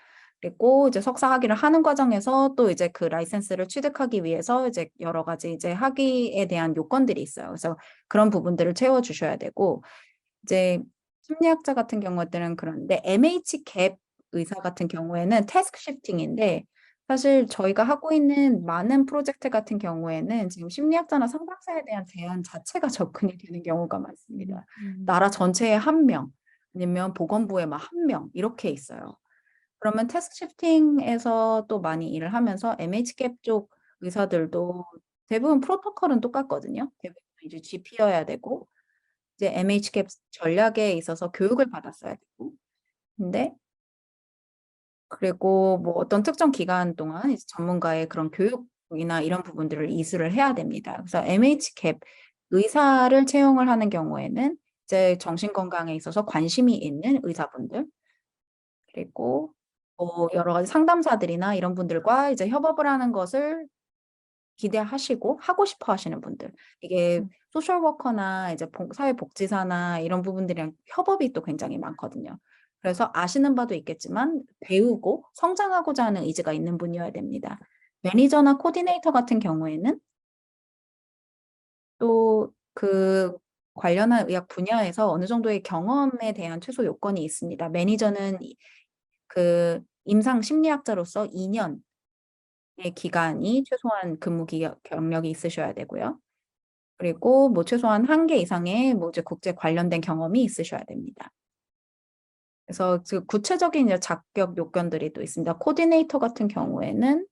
그리고 이제 석사 학위를 하는 과정에서 또 이제 그 라이센스를 취득하기 위해서 이제 여러 가지 이제 학위에 대한 요건들이 있어요. 그래서 그런 부분들을 채워 주셔야 되고 이제 심리학자 같은 경우들은 그런데 MH 갭 의사 같은 경우에는 태스크 시프팅인데 사실 저희가 하고 있는 많은 프로젝트 같은 경우에는 지금 심리학자나 상담사에 대한 제한 자체가 접근이 되는 경우가 많습니다. 나라 전체에 한 명, 아니면 보건부에 막 한 명 이렇게 있어요. 그러면 태스크 시프팅에서 또 많이 일을 하면서 MH갭 쪽 의사들도 대부분 프로토콜은 똑같거든요. 대부분 이제 GP여야 되고 이제 MH갭 전략에 있어서 교육을 받았어야 되고 근데 그리고 뭐 어떤 특정 기간 동안 이제 전문가의 그런 교육이나 이런 부분들을 이수를 해야 됩니다. 그래서 MH갭 의사를 채용을 하는 경우에는 이제 정신건강에 있어서 관심이 있는 의사분들 그리고 뭐 여러 가지 상담사들이나 이런 분들과 이제 협업을 하는 것을 기대하시고 하고 싶어 하시는 분들. 이게 소셜워커나 이제 사회복지사나 이런 부분들이랑 협업이 또 굉장히 많거든요. 그래서 아시는 바도 있겠지만 배우고 성장하고자 하는 의지가 있는 분이어야 됩니다. 매니저나 코디네이터 같은 경우에는 또 그 관련한 의학 분야에서 어느 정도의 경험에 대한 최소 요건이 있습니다. 매니저는 그 임상 심리학자로서 2년의 기간이 최소한 경력이 있으셔야 되고요. 그리고 뭐 최소한 1개 이상의 뭐 이제 국제 관련된 경험이 있으셔야 됩니다. 그래서 그 구체적인 이제 자격 요건들이 또 있습니다. 코디네이터 같은 경우에는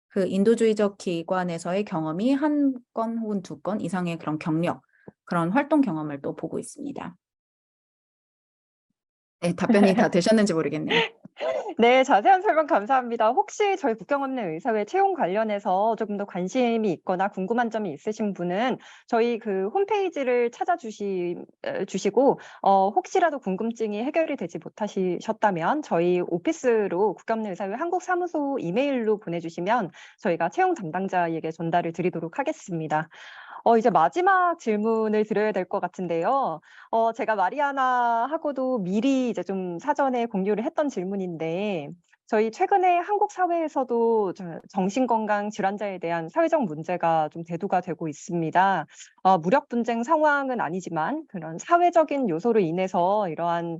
그 인도주의적 기관에서의 경험이 1건 혹은 2건 이상의 그런 경력, 그런 활동 경험을 또 보고 있습니다. 네, 답변이 다 되셨는지 모르겠네요. 네, 자세한 설명 감사합니다. 혹시 저희 국경 없는 의사회 채용 관련해서 조금 더 관심이 있거나 궁금한 점이 있으신 분은 저희 그 홈페이지를 주시고 혹시라도 궁금증이 해결이 되지 못하셨다면 저희 오피스로 국경 없는 의사회 한국 사무소 이메일로 보내주시면 저희가 채용 담당자에게 전달을 드리도록 하겠습니다. 이제 마지막 질문을 드려야 될 것 같은데요. 제가 마리아나하고도 미리 이제 좀 사전에 공유를 했던 질문인데 저희 최근에 한국 사회에서도 정신건강 질환자에 대한 사회적 문제가 좀 대두가 되고 있습니다. 무력 분쟁 상황은 아니지만 그런 사회적인 요소로 인해서 이러한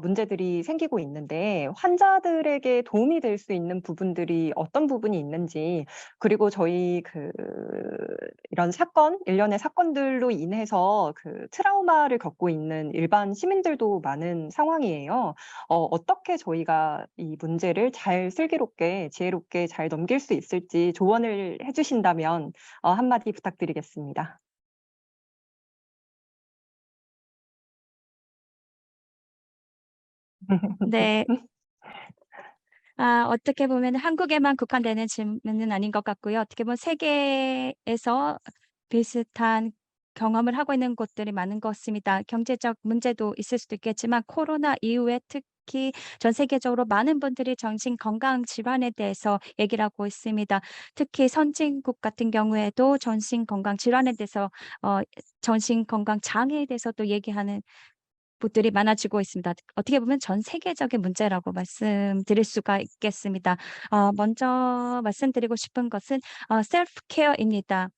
문제들이 생기고 있는데 환자들에게 도움이 될 수 있는 부분들이 어떤 부분이 있는지, 그리고 저희 이런 일련의 사건들로 인해서 그 트라우마를 겪고 있는 일반 시민들도 많은 상황이에요. 어떻게 저희가 이 문제를 잘 슬기롭게 지혜롭게 잘 넘길 수 있을지 조언을 해 주신다면 한마디 부탁드리겠습니다. 네. 어떻게 보면 한국에만 국한되는 질문은 아닌 것 같고요. 어떻게 보면 세계에서 비슷한 경험을 하고 있는 곳들이 많은 것 같습니다. 경제적 문제도 있을 수도 있겠지만 코로나 이후에 특히 전 세계적으로 많은 분들이 정신 건강 질환에 대해서 얘기를 하고 있습니다. 특히 선진국 같은 경우에도 정신 건강 질환에 대해서 정신 건강 장애에 대해서도 얘기하는 곳들이 많아지고 있습니다. 어떻게 보면 전 세계적인 문제라고 말씀드릴 수가 있겠습니다. 먼저 말씀드리고 싶은 것은 셀프 케어입니다.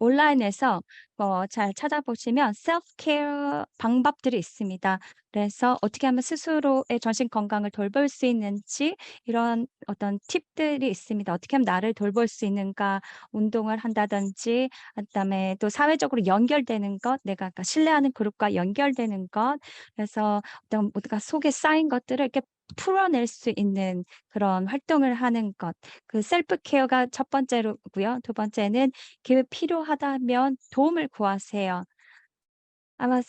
온라인에서 잘 찾아보시면 셀프 케어 방법들이 있습니다. 그래서 어떻게 하면 스스로의 정신 건강을 돌볼 수 있는지 이런 어떤 팁들이 있습니다. 어떻게 하면 나를 돌볼 수 있는가, 운동을 한다든지 그다음에 또 사회적으로 연결되는 것, 내가 아까 신뢰하는 그룹과 연결되는 것, 그래서 어떤 뭔가 속에 쌓인 것들을 이렇게 풀어낼 수 있는 그런 활동을 하는 것. 그 셀프 케어가 첫 번째로고요. 두 번째는 필요하다면 도움을 구하세요. 아마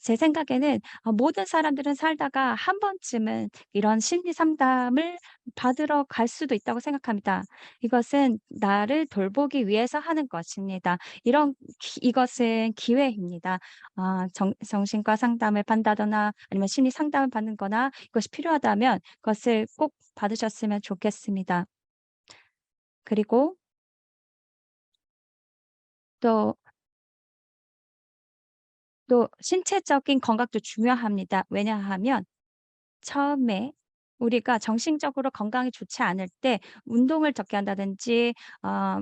제 생각에는 모든 사람들은 살다가 한 번쯤은 이런 심리 상담을 받으러 갈 수도 있다고 생각합니다. 이것은 나를 돌보기 위해서 하는 것입니다. 이것은 기회입니다. 정신과 상담을 받는다거나 아니면 심리 상담을 받는 거나 이것이 필요하다면 그것을 꼭 받으셨으면 좋겠습니다. 그리고 또 신체적인 건강도 중요합니다. 왜냐하면 처음에 우리가 정신적으로 건강이 좋지 않을 때 운동을 적게 한다든지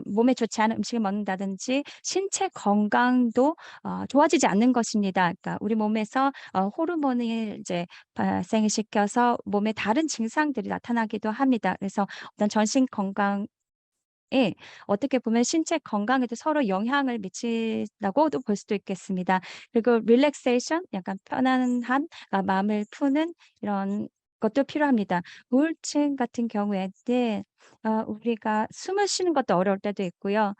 몸에 좋지 않은 음식을 먹는다든지 신체 건강도 좋아지지 않는 것입니다. 그러니까 우리 몸에서 호르몬을 이제 발생을 시켜서 몸에 다른 증상들이 나타나기도 합니다. 그래서 어떤 정신 건강 어떻게 보면 신체 건강에도 서로 영향을 미친다고도 볼 수도 있겠습니다. 그리고 릴렉세이션 약간 편안함, 마음을 푸는 이런 것도 필요합니다. 우울증 같은 경우에는 우리가 숨을 쉬는 것도 어려울 때도 있고요.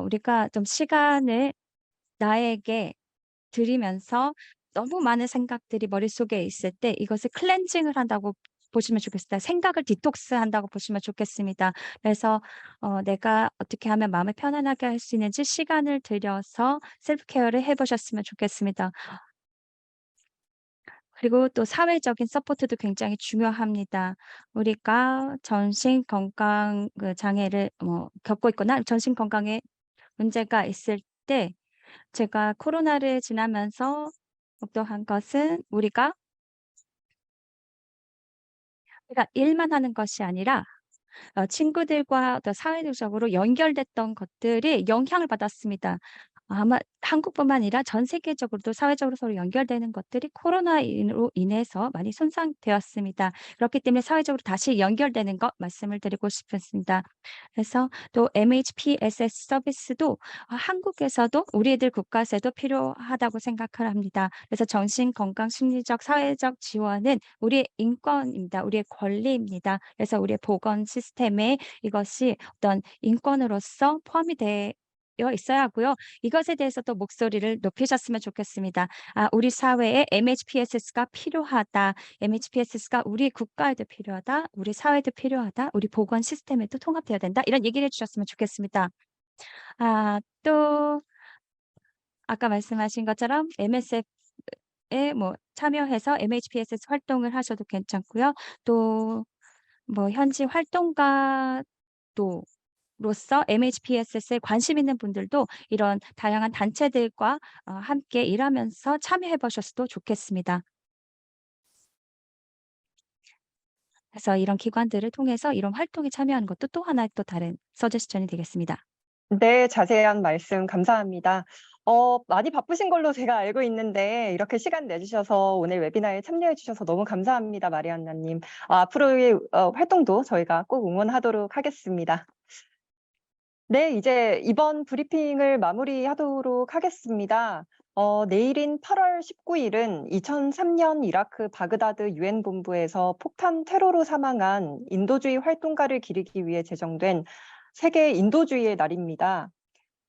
우리가 좀 시간을 나에게 들이면서 너무 많은 생각들이 머릿속에 있을 때 이것을 클렌징을 한다고 보시면 좋겠습니다. 생각을 디톡스한다고 보시면 좋겠습니다. 그래서 내가 어떻게 하면 마음을 편안하게 할 수 있는지 시간을 들여서 셀프 케어를 해 보셨으면 좋겠습니다. 그리고 또 사회적인 서포트도 굉장히 중요합니다. 우리가 정신 건강 장애를 겪고 있거나 정신 건강에 문제가 있을 때 제가 코로나를 지나면서 목도한 것은 우리가 일만 하는 것이 아니라 친구들과 또 사회적으로 연결됐던 것들이 영향을 받았습니다. 아마 한국뿐만 아니라 전 세계적으로도 사회적으로 서로 연결되는 것들이 코로나로 인해서 많이 손상되었습니다. 그렇기 때문에 사회적으로 다시 연결되는 것 말씀을 드리고 싶습니다. 그래서 또 MHPSS 서비스도 한국에서도 우리 애들 국가에서도 필요하다고 생각을 합니다. 그래서 정신 건강, 심리적, 사회적 지원은 우리의 인권입니다. 우리의 권리입니다. 그래서 우리의 보건 시스템에 이것이 어떤 인권으로서 포함이 되어 있어야 하고요. 이것에 대해서 또 목소리를 높이셨으면 좋겠습니다. 우리 사회에 MHPSS가 필요하다. MHPSS가 우리 국가에도 필요하다. 우리 사회도 필요하다. 우리 보건 시스템에도 통합되어야 된다. 이런 얘기를 해 주셨으면 좋겠습니다. 또 아까 말씀하신 것처럼 MSF에 뭐 참여해서 MHPSS 활동을 하셔도 괜찮고요. 또 뭐 현지 활동가도 로서 MHPSS에 관심 있는 분들도 이런 다양한 단체들과 함께 일하면서 참여해 보셨어도 좋겠습니다. 그래서 이런 기관들을 통해서 이런 활동에 참여하는 것도 또 하나의 또 다른 서제스천이 되겠습니다. 네, 자세한 말씀 감사합니다. 많이 바쁘신 걸로 제가 알고 있는데 이렇게 시간 내주셔서 오늘 웨비나에 참여해 주셔서 너무 감사합니다, 마리안나님. 앞으로의 활동도 저희가 꼭 응원하도록 하겠습니다. 네, 이제 이번 브리핑을 마무리하도록 하겠습니다. 내일인 8월 19일은 2003년 이라크 바그다드 유엔 본부에서 폭탄 테러로 사망한 인도주의 활동가를 기리기 위해 제정된 세계 인도주의의 날입니다.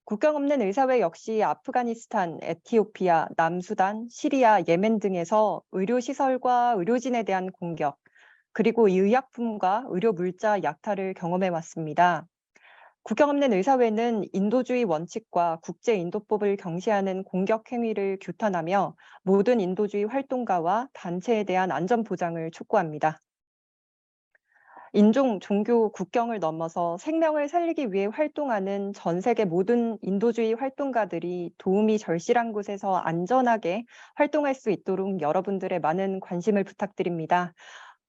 국경 없는 의사회 역시 아프가니스탄, 에티오피아, 남수단, 시리아, 예멘 등에서 의료시설과 의료진에 대한 공격, 그리고 의약품과 의료 물자 약탈을 경험해 왔습니다. 국경 없는 의사회는 인도주의 원칙과 국제인도법을 경시하는 공격 행위를 규탄하며 모든 인도주의 활동가와 단체에 대한 안전 보장을 촉구합니다. 인종, 종교, 국경을 넘어서 생명을 살리기 위해 활동하는 전 세계 모든 인도주의 활동가들이 도움이 절실한 곳에서 안전하게 활동할 수 있도록 여러분들의 많은 관심을 부탁드립니다.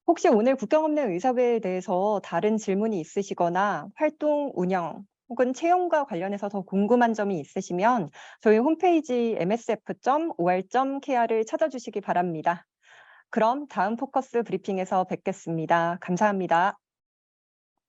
혹시 오늘 국경 없는 의사회에 대해서 다른 질문이 있으시거나 활동 운영 혹은 채용과 관련해서 더 궁금한 점이 있으시면 저희 홈페이지 msf.or.kr을 찾아주시기 바랍니다. 그럼 다음 포커스 브리핑에서 뵙겠습니다. 감사합니다.